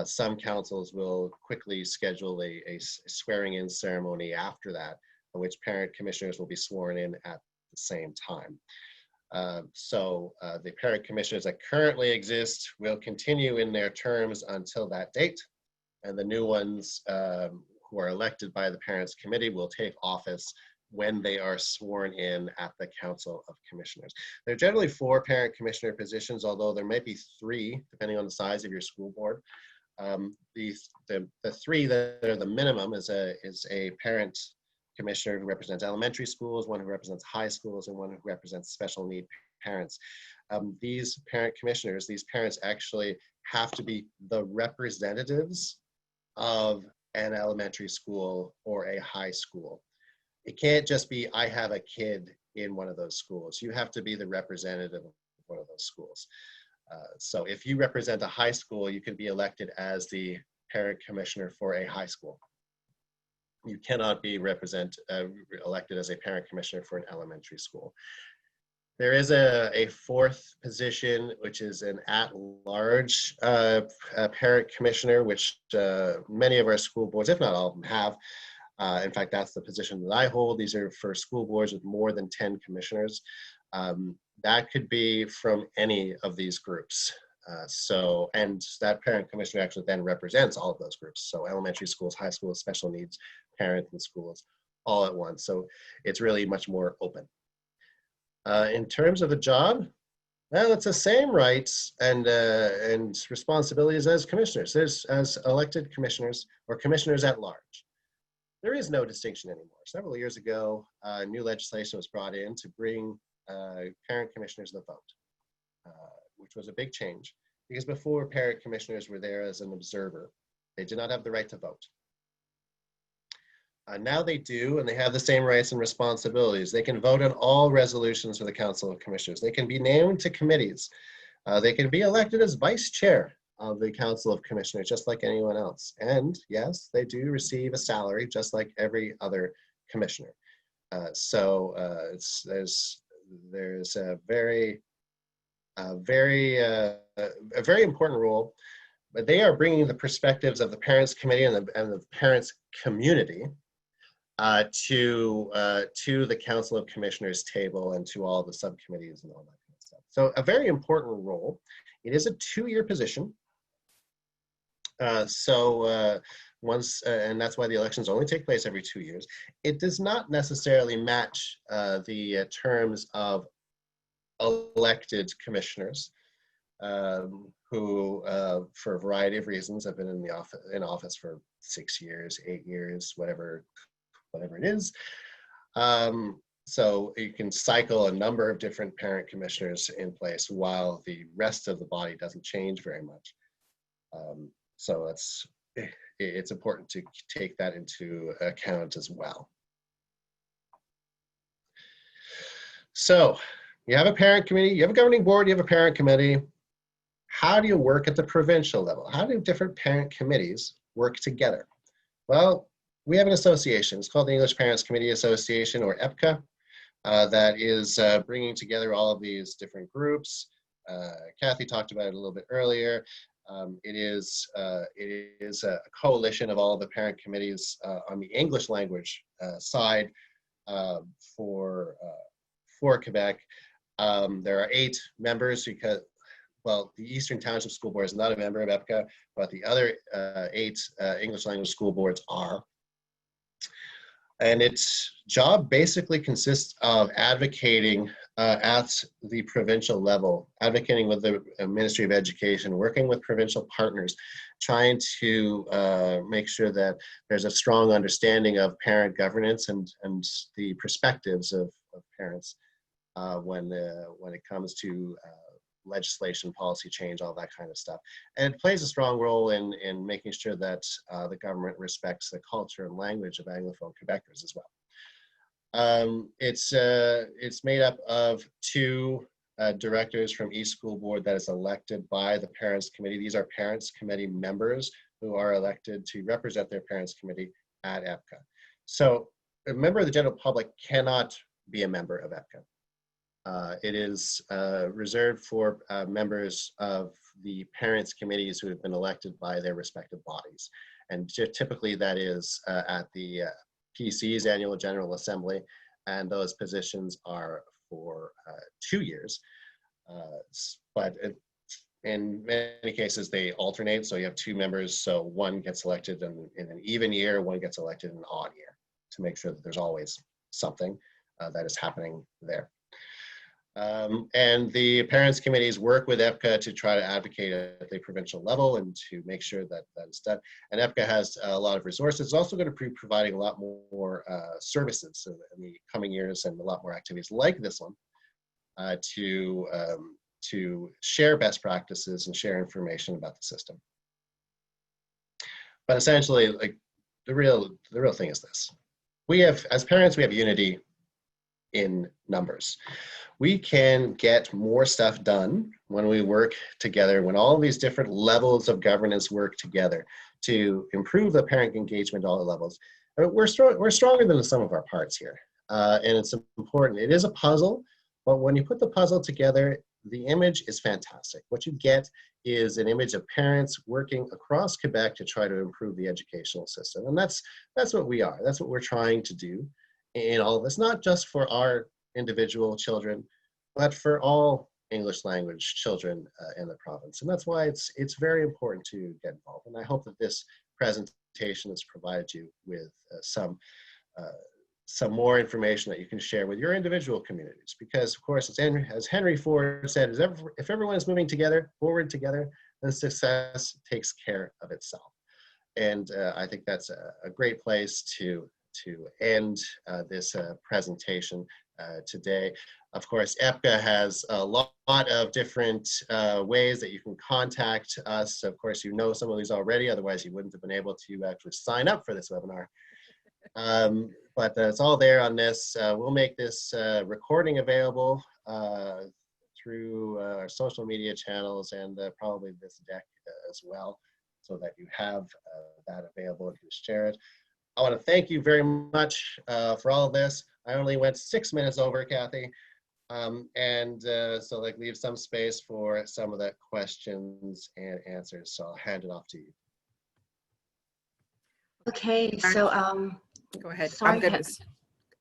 Some councils will quickly schedule a swearing-in ceremony after that, in which parent commissioners will be sworn in at the same time. So the parent commissioners that currently exist will continue in their terms until that date, and the new ones who are elected by the parents committee will take office when they are sworn in at the Council of Commissioners. There are generally 4 parent commissioner positions, although there might be 3, depending on the size of your school board. The 3 that are the minimum is a parent commissioner who represents elementary schools, one who represents high schools, and one who represents special need parents. These parent commissioners, these parents actually have to be the representatives of an elementary school or a high school. It can't just be, I have a kid in one of those schools. You have to be the representative of one of those schools. So if you represent a high school, you can be elected as the parent commissioner for a high school. You cannot be elected as a parent commissioner for an elementary school. There is a fourth position, which is an at-large parent commissioner, which many of our school boards, if not all of them, have. In fact, that's the position that I hold. These are for school boards with more than 10 commissioners. That could be from any of these groups. And that parent commissioner actually then represents all of those groups. So elementary schools, high schools, special needs, parents and schools, all at once. So it's really much more open. In terms of the job, well, it's the same rights and responsibilities as commissioners. There's as elected commissioners or commissioners at large. There is no distinction anymore. Several years ago, new legislation was brought in to bring parent commissioners the vote, which was a big change because before parent commissioners were there as an observer. They did not have the right to vote. Now they do, and they have the same rights and responsibilities. They can vote on all resolutions for the Council of Commissioners. They can be named to committees. They can be elected as vice chair of the Council of Commissioners, just like anyone else. And yes, they do receive a salary, just like every other commissioner. There's a very important role, but they are bringing the perspectives of the Parents Committee and the parents community to the Council of Commissioners table and to all the subcommittees and all that kind of stuff. So a very important role. It is a 2-year position. And that's why the elections only take place every 2 years. It does not necessarily match the terms of elected commissioners who, for a variety of reasons, have been in office for 6 years, 8 years, whatever it is. So you can cycle a number of different parent commissioners in place while the rest of the body doesn't change very much. So it's important to take that into account as well. So you have a parent committee, you have a governing board, you have a parent committee. How do you work at the provincial level? How do different parent committees work together? Well, we have an association. It's called the English Parents Committee Association, or EPCA, that is bringing together all of these different groups. Kathy talked about it a little bit earlier. It is a coalition of all of the parent committees on the English language side for Quebec. There are 8 members because, well, the Eastern Township School Board is not a member of EPCA, but the other 8 English language school boards are. And its job basically consists of advocating at the provincial level, advocating with the Ministry of Education, working with provincial partners, trying to make sure that there's a strong understanding of parent governance and the perspectives of parents when it comes to legislation, policy change, all that kind of stuff. And it plays a strong role in making sure that the government respects the culture and language of Anglophone Quebecers as well. It's made up of 2 directors from each school board that is elected by the Parents Committee. These are Parents Committee members who are elected to represent their Parents Committee at EPCA. So a member of the general public cannot be a member of EPCA. It is reserved for members of the parents' committees who have been elected by their respective bodies. And typically that is at the PC's Annual General Assembly, and those positions are for 2 years. But in many cases, they alternate. So you have 2 members, so one gets elected in an even year, one gets elected in an odd year, to make sure that there's always something that is happening there. And the parents' committees work with EPCA to try to advocate at the provincial level and to make sure that that is done. And EPCA has a lot of resources. It's also going to be providing a lot more services in the coming years and a lot more activities like this one to share best practices and share information about the system. But essentially, like the real thing is this: we have, as parents, we have unity in numbers. We can get more stuff done when we work together, when all these different levels of governance work together to improve the parent engagement at all the levels. We're stronger than the sum of our parts here. And it's important. It is a puzzle, But when you put the puzzle together, the image is fantastic. What you get is an image of parents working across Quebec to try to improve the educational system. And that's what we are. That's what we're trying to do in all of this, not just for our individual children, but for all English language children in the province. And that's why it's very important to get involved. And I hope that this presentation has provided you with some more information that you can share with your individual communities. Because of course, as Henry Ford said, if everyone is moving forward together, then success takes care of itself. And I think that's a great place to end this presentation today. Of course, EPCA has a lot of different ways that you can contact us. Of course, you know some of these already, otherwise you wouldn't have been able to actually sign up for this webinar. But it's all there on this. We'll make this recording available through our social media channels and probably this deck as well, so that you have that available and can share it. I want to thank you very much for all of this. I only went 6 minutes over, Kathy. So leave some space for some of the questions and answers. So I'll hand it off to you. Okay, so Go ahead. sorry, I'm good.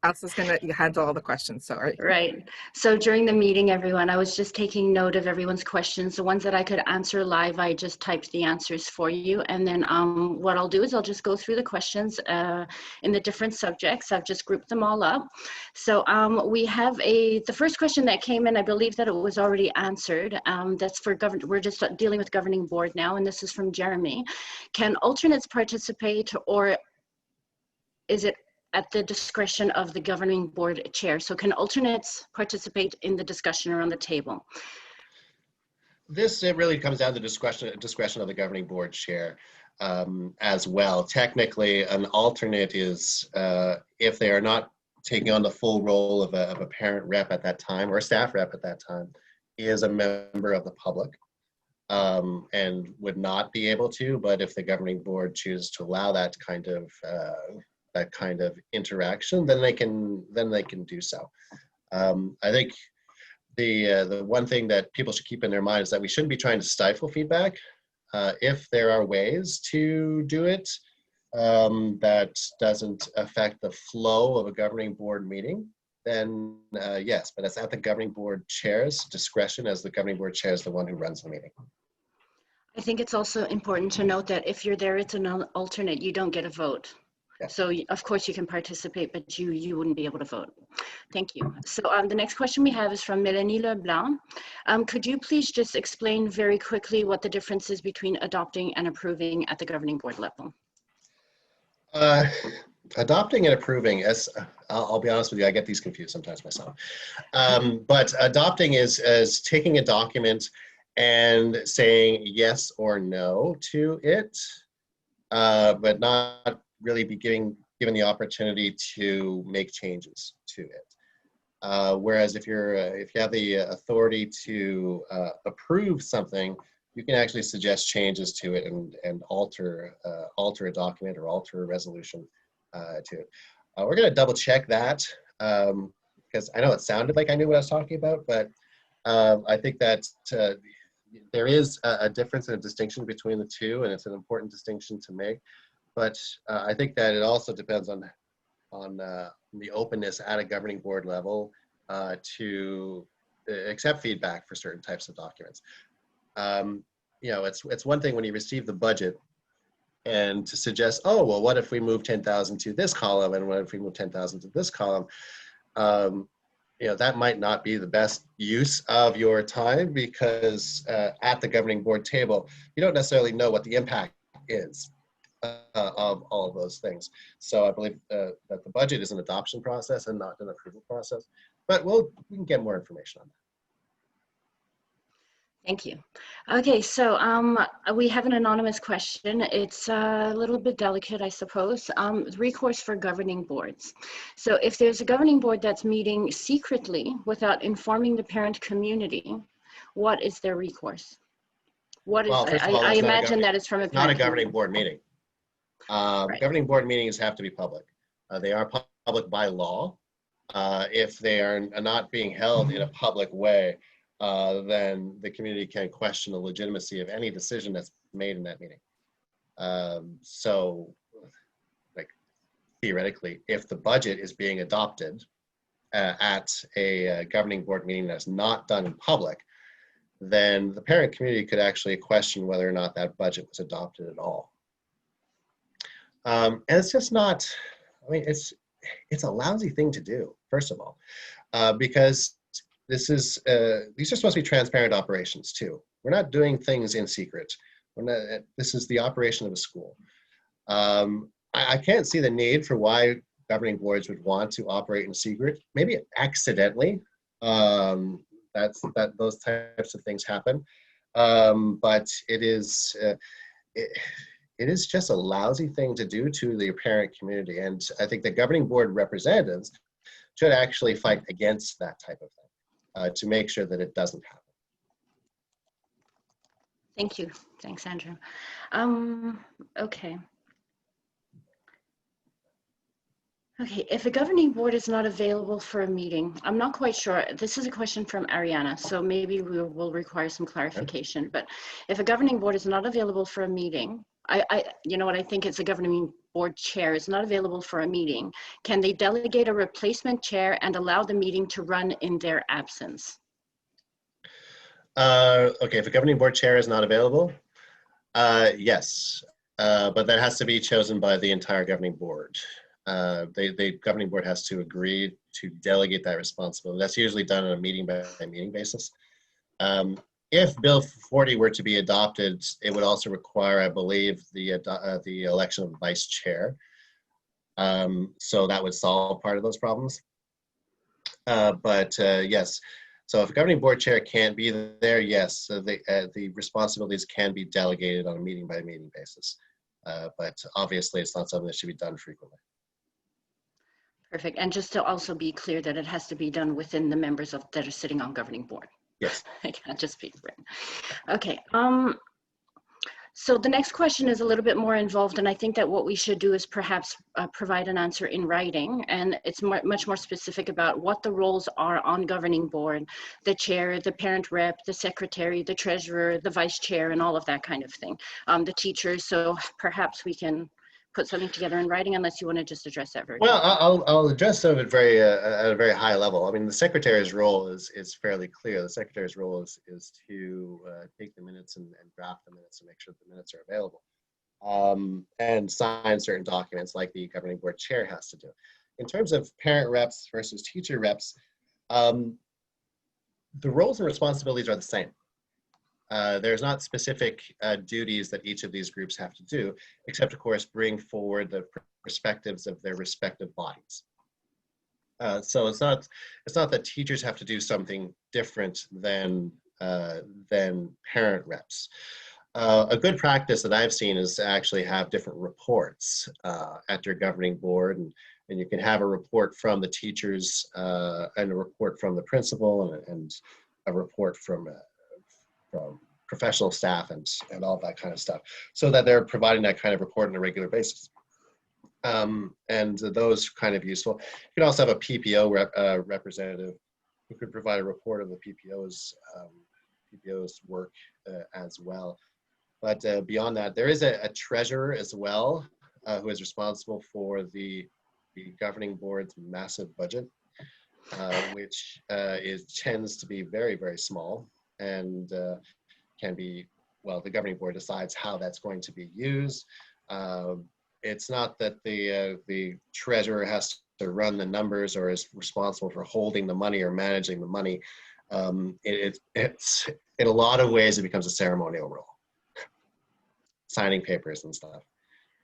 Elsa's going to handle all the questions. Sorry. Right. So during the meeting, everyone, I was just taking note of everyone's questions. The ones that I could answer live, I just typed the answers for you. And then what I'll do is I'll just go through the questions in the different subjects. I've just grouped them all up. So we have the first question that came in, I believe that it was already answered. That's for we're just dealing with governing board now. And this is from Jeremy. Can alternates participate, or is it at the discretion of the governing board chair? So can alternates participate in the discussion around the table? It really comes down to discretion of the governing board chair as well. Technically, an alternate is, if they are not taking on the full role of a parent rep at that time or a staff rep at that time, is a member of the public and would not be able to. But if the governing board chooses to allow that kind of interaction, then they can do so. I think the one thing that people should keep in their mind is that we shouldn't be trying to stifle feedback. If there are ways to do it that doesn't affect the flow of a governing board meeting, then yes, but it's at the governing board chair's discretion, as the governing board chair is the one who runs the meeting. I think it's also important to note that if you're there, it's an alternate, you don't get a vote. Yeah. So of course you can participate, but you wouldn't be able to vote. Thank you. So the next question we have is from Melanie Leblanc. Could you please just explain very quickly what the difference is between adopting and approving at the governing board level? Adopting and approving, I'll be honest with you, I get these confused sometimes myself. But adopting is taking a document and saying yes or no to it, but not really be given the opportunity to make changes to it. Whereas if you have the authority to approve something, you can actually suggest changes to it and alter a document or alter a resolution to it. We're going to double check that because I know it sounded like I knew what I was talking about, but I think that there is a difference and a distinction between the two, and it's an important distinction to make. But I think that it also depends on the openness at a governing board level to accept feedback for certain types of documents. It's one thing when you receive the budget and to suggest, oh, well, what if we move 10,000 to this column, and what if we move 10,000 to this column? That might not be the best use of your time, because at the governing board table, you don't necessarily know what the impact is of all of those things. So I believe that the budget is an adoption process and not an approval process, but we can get more information on that. Thank you. Okay, so we have an anonymous question. It's a little bit delicate, I suppose. Recourse for governing boards. So if there's a governing board that's meeting secretly without informing the parent community, what is their recourse? What is, I imagine that it's from a parent. Not a governing board meeting. Right. Governing board meetings have to be public. They are public by law. If they are not being held in a public way, then the community can question the legitimacy of any decision that's made in that meeting. So, like, theoretically, if the budget is being adopted at a governing board meeting that's not done in public, then the parent community could actually question whether or not that budget was adopted at all. And it's just not, I mean, it's a lousy thing to do, first of all, because these are supposed to be transparent operations too. We're not doing things in secret. This is the operation of a school. I can't see the need for why governing boards would want to operate in secret. Maybe accidentally. Those types of things happen. But it is just a lousy thing to do to the parent community. And I think the governing board representatives should actually fight against that type of thing to make sure that it doesn't happen. Thank you. Thanks, Andrew. Okay. Okay, if a governing board is not available for a meeting, I'm not quite sure. This is a question from Ariana, so maybe we will require some clarification. But if a governing board is not available for a meeting, you know what, I think it's a governing board chair is not available for a meeting, can they delegate a replacement chair and allow the meeting to run in their absence? Okay, if a governing board chair is not available, yes, but that has to be chosen by the entire governing board. The governing board has to agree to delegate that responsibility. That's usually done on a meeting by meeting basis. If Bill 40 were to be adopted, it would also require, I believe, the election of vice chair. So that would solve part of those problems. Yes, so if a governing board chair can't be there, yes, the responsibilities can be delegated on a meeting by meeting basis. But obviously, it's not something that should be done frequently. Perfect. And just to also be clear that it has to be done within the members that are sitting on governing board. Yes. It can't just be written. Okay. So the next question is a little bit more involved, and I think that what we should do is perhaps provide an answer in writing, and it's much more specific about what the roles are on governing board, the chair, the parent rep, the secretary, the treasurer, the vice chair, and all of that kind of thing, the teachers. So perhaps we can put something together in writing, unless you want to just address that very well. I'll address some of it at a very high level. I mean, the secretary's role is fairly clear. The secretary's role is to take the minutes and draft the minutes and make sure the minutes are available, and sign certain documents like the governing board chair has to do. In terms of parent reps versus teacher reps, the roles and responsibilities are the same. There's not specific duties that each of these groups have to do, except, of course, bring forward the perspectives of their respective bodies. So it's not that teachers have to do something different than parent reps. A good practice that I've seen is to actually have different reports at your governing board, and you can have a report from the teachers and a report from the principal and a report from professional staff and all that kind of stuff, so that they're providing that kind of report on a regular basis. And those kind of useful. You can also have a PPO representative who could provide a report of the PPO's work as well. But beyond that, there is a treasurer as well who is responsible for the governing board's massive budget, which tends to be very, very small, and can be, well, the governing board decides how that's going to be used. It's not that the treasurer has to run the numbers or is responsible for holding the money or managing the money. It's in a lot of ways it becomes a ceremonial role, signing papers and stuff.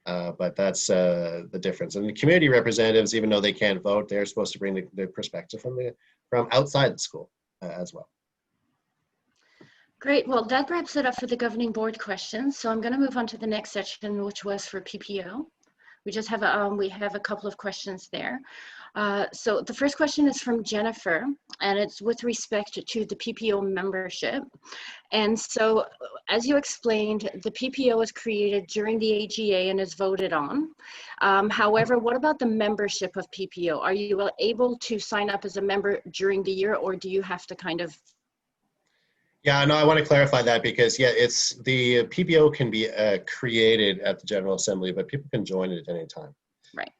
But that's the difference. And the community representatives, even though they can't vote, they're supposed to bring the perspective from outside the school as well. Great. Well, that wraps it up for the governing board questions. So I'm going to move on to the next section, which was for PPO. we have a couple of questions there. So the first question is from Jennifer, and it's with respect to the PPO membership. And so, as you explained, the PPO was created during the AGA and is voted on. However, what about the membership of PPO? Are you able to sign up as a member during the year, or do you have to kind of? Yeah, no, I want to clarify that because, yeah, it's the PPO can be created at the General Assembly, but people can join it at any time. Right.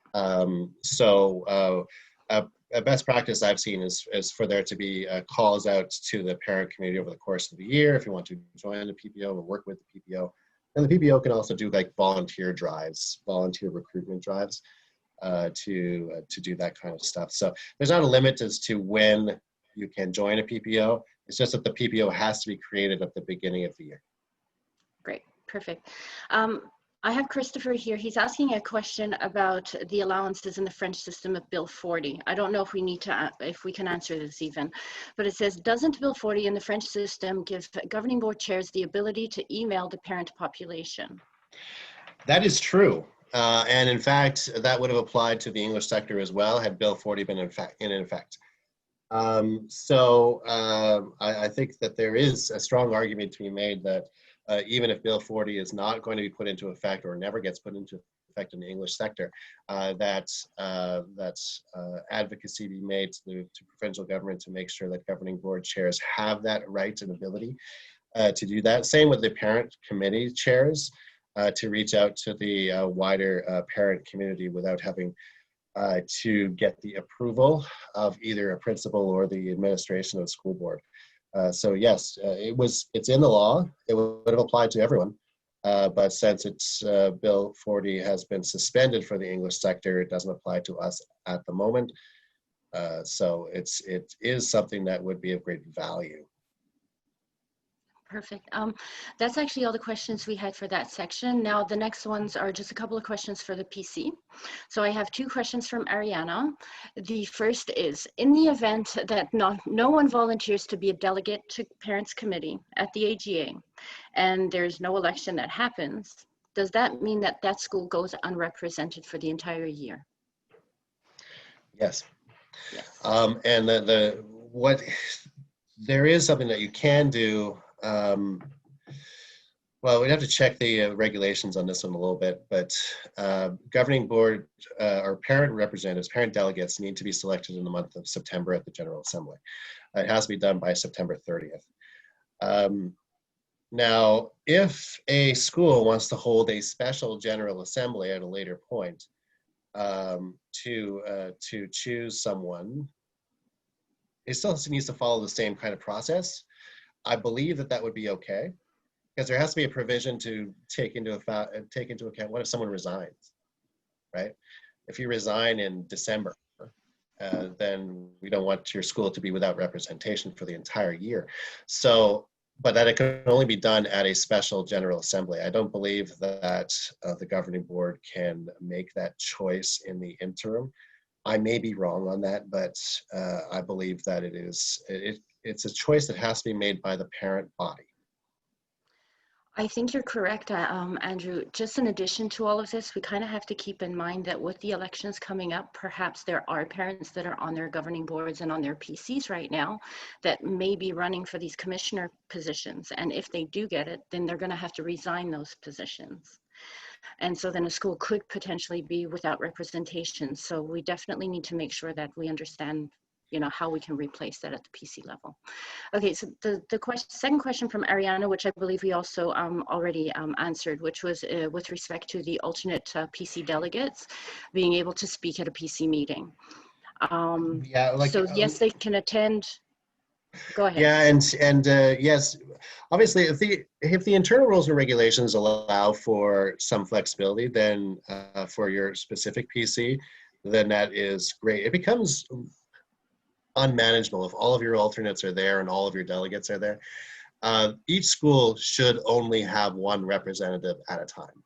A best practice I've seen is for there to be calls out to the parent community over the course of the year if you want to join the PPO and work with the PPO. And the PPO can also do like volunteer drives, volunteer recruitment drives to do that kind of stuff. So there's not a limit as to when you can join a PPO. It's just that the PPO has to be created at the beginning of the year. Great, perfect. I have Christopher here. He's asking a question about the allowances in the French system of Bill 40. I don't know if we can answer this even, but it says, doesn't Bill 40 in the French system give governing board chairs the ability to email the parent population? That is true. And in fact, that would have applied to the English sector as well had Bill 40 been in effect. I think that there is a strong argument to be made that even if Bill 40 is not going to be put into effect or never gets put into effect in the English sector, that advocacy be made to provincial government to make sure that governing board chairs have that right and ability to do that. Same with the parent committee chairs to reach out to the wider parent community without having to get the approval of either a principal or the administration of the school board. So yes, it's in the law. It would have applied to everyone, but since it's Bill 40 has been suspended for the English sector, it doesn't apply to us at the moment. So it is something that would be of great value. Perfect. That's actually all the questions we had for that section. Now, the next ones are just a couple of questions for the PC. So I have two questions from Ariana. The first is, in the event that no one volunteers to be a delegate to Parents Committee at the AGA, and there's no election that happens, does that mean that that school goes unrepresented for the entire year? Yes. Yes. And there is something that you can do. Well, we'd have to check the regulations on this one a little bit, but governing board or parent representatives, parent delegates need to be selected in the month of September at the General Assembly. It has to be done by September 30th. Now, if a school wants to hold a special General Assembly at a later point to choose someone, it still needs to follow the same kind of process. I believe that would be okay, because there has to be a provision to take into account what if someone resigns, right? If you resign in December, then we don't want your school to be without representation for the entire year. So, but that it can only be done at a special General Assembly. I don't believe that the governing board can make that choice in the interim. I may be wrong on that, but I believe that it's a choice that has to be made by the parent body. I think you're correct, Andrew. Just in addition to all of this, we kind of have to keep in mind that with the elections coming up, perhaps there are parents that are on their governing boards and on their PCs right now that may be running for these commissioner positions. And if they do get it, then they're going to have to resign those positions. And so then a school could potentially be without representation. So we definitely need to make sure that we understand, how we can replace that at the PC level. Okay, so the second question from Ariana, which I believe we also already answered, which was with respect to the alternate PC delegates being able to speak at a PC meeting. So yes, they can attend. Go ahead. Yeah, and yes, obviously, if the internal rules and regulations allow for some flexibility, then for your specific PC, then that is great. It becomes unmanageable if all of your alternates are there and all of your delegates are there. Each school should only have one representative at a time.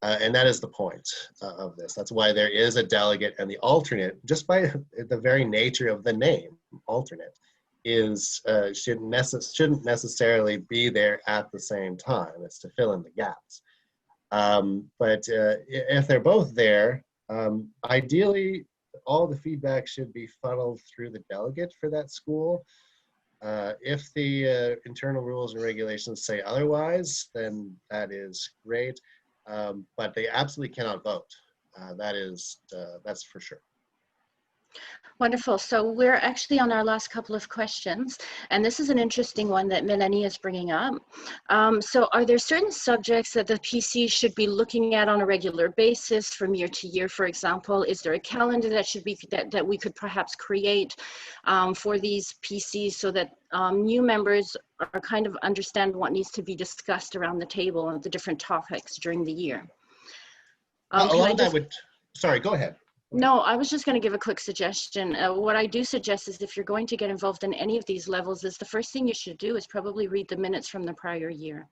And that is the point of this. That's why there is a delegate, and the alternate, just by the very nature of the name, alternate, shouldn't necessarily be there at the same time. It's to fill in the gaps. But if they're both there, ideally, all the feedback should be funneled through the delegate for that school. If the internal rules and regulations say otherwise, then that is great. But they absolutely cannot vote. That's for sure. Wonderful. So we're actually on our last couple of questions, and this is an interesting one that Melanie is bringing up. So are there certain subjects that the PC should be looking at on a regular basis from year to year, for example? Is there a calendar that should be that we could perhaps create for these PCs so that new members are kind of understand what needs to be discussed around the table and the different topics during the year? A lot of that would, sorry, go ahead. No, I was just going to give a quick suggestion. What I do suggest is if you're going to get involved in any of these levels, is the first thing you should do is probably read the minutes from the prior year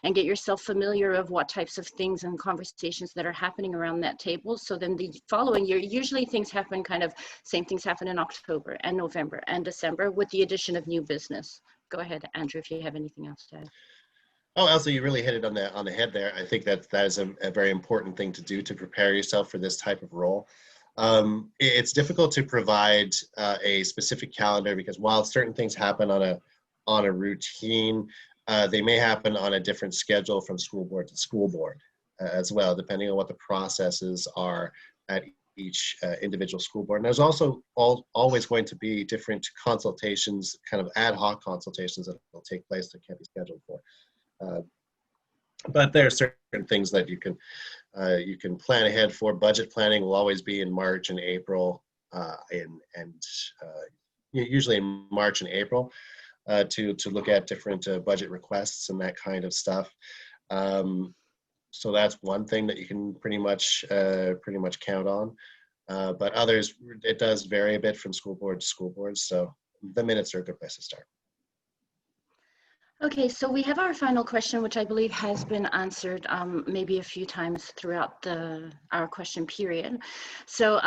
and get yourself familiar of what types of things and conversations that are happening around that table. So then the following year, usually things happen same things happen in October and November and December with the addition of new business. Go ahead, Andrew, if you have anything else to add. Oh, Elsa, you really hit it on the head there. I think that is a very important thing to do to prepare yourself for this type of role. It's difficult to provide a specific calendar because while certain things happen on a routine, they may happen on a different schedule from school board to school board as well, depending on what the processes are at each individual school board. And there's also always going to be different consultations, kind of ad hoc consultations that will take place that can't be scheduled for. But there are certain things that you can plan ahead for. Budget planning will always be in March and April, usually in March and April, to look at different budget requests and that kind of stuff. So that's one thing that you can pretty much count on. But others, it does vary a bit from school board to school board. So the minutes are a good place to start. Okay, so we have our final question, which I believe has been answered maybe a few times throughout our question period. So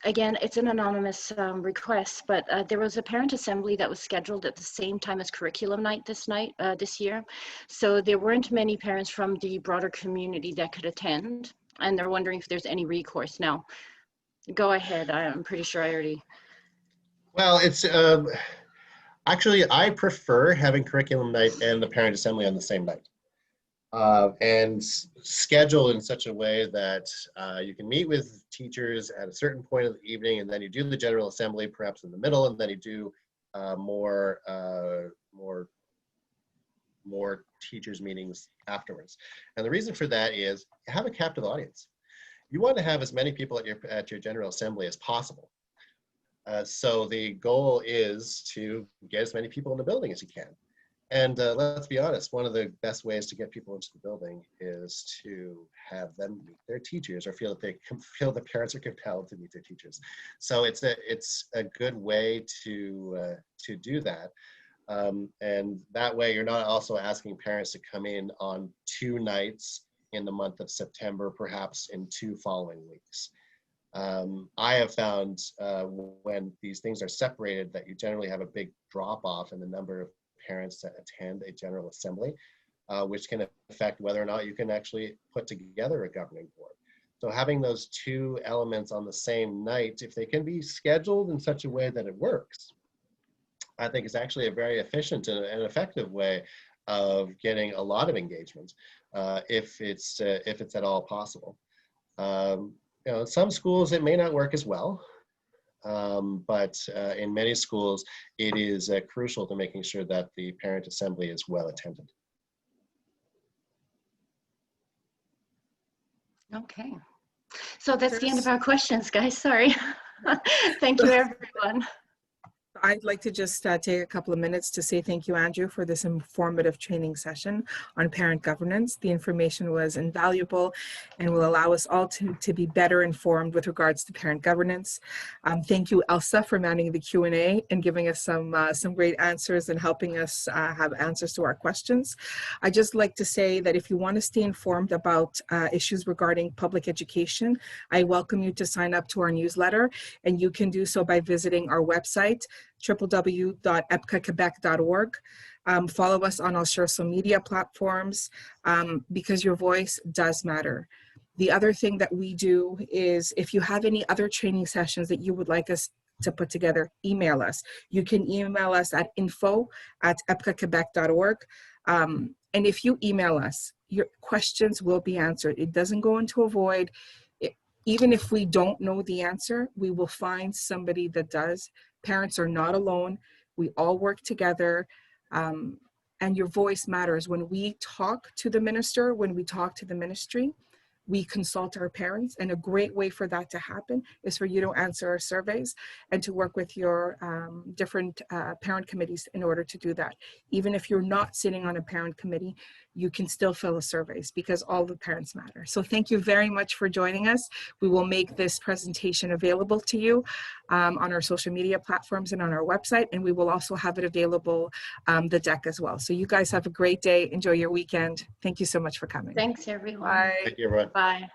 again, it's an anonymous request, but there was a parent assembly that was scheduled at the same time as curriculum night this year. So there weren't many parents from the broader community that could attend, and they're wondering if there's any recourse. Now, go ahead. I'm pretty sure I already. Well, it's actually, I prefer having curriculum night and the parent assembly on the same night, and schedule in such a way that you can meet with teachers at a certain point of the evening, and then you do the general assembly perhaps in the middle, and then you do more teachers meetings afterwards. And the reason for that is you have a captive audience. You want to have as many people at your general assembly as possible. So the goal is to get as many people in the building as you can. And let's be honest, one of the best ways to get people into the building is to have them meet their teachers or feel the parents are compelled to meet their teachers. So it's a good way to do that. And that way you're not also asking parents to come in on 2 nights in the month of September, perhaps in 2 following weeks. I have found when these things are separated that you generally have a big drop off in the number of parents that attend a general assembly, which can affect whether or not you can actually put together a governing board. So having those 2 elements on the same night, if they can be scheduled in such a way that it works, I think is actually a very efficient and effective way of getting a lot of engagement, if it's at all possible. You know, in some schools it may not work as well, but in many schools it is crucial to making sure that the parent assembly is well attended. Okay, so that's the end of our questions, guys. Sorry. Thank you, everyone. I'd like to just take a couple of minutes to say thank you, Andrew, for this informative training session on parent governance. The information was invaluable and will allow us all to be better informed with regards to parent governance. Thank you, Elsa, for manning the Q&A and giving us some great answers and helping us have answers to our questions. I'd just like to say that if you want to stay informed about issues regarding public education, I welcome you to sign up to our newsletter, and you can do so by visiting our website, www.epcaquebec.org. Follow us on our social media platforms because your voice does matter. The other thing that we do is if you have any other training sessions that you would like us to put together, email us. You can email us at info@epcaquebec.org. And if you email us, your questions will be answered. It doesn't go into a void. Even if we don't know the answer, we will find somebody that does. Parents are not alone. We all work together. And your voice matters. When we talk to the minister, when we talk to the ministry, we consult our parents, and a great way for that to happen is for you to answer our surveys and to work with your different parent committees in order to do that. Even if you're not sitting on a parent committee, you can still fill the surveys because all the parents matter. So thank you very much for joining us. We will make this presentation available to you on our social media platforms and on our website, and we will also have it available, the deck as well. So you guys have a great day. Enjoy your weekend. Thank you so much for coming. Thanks, everyone. Bye. Thank you, everyone. Bye.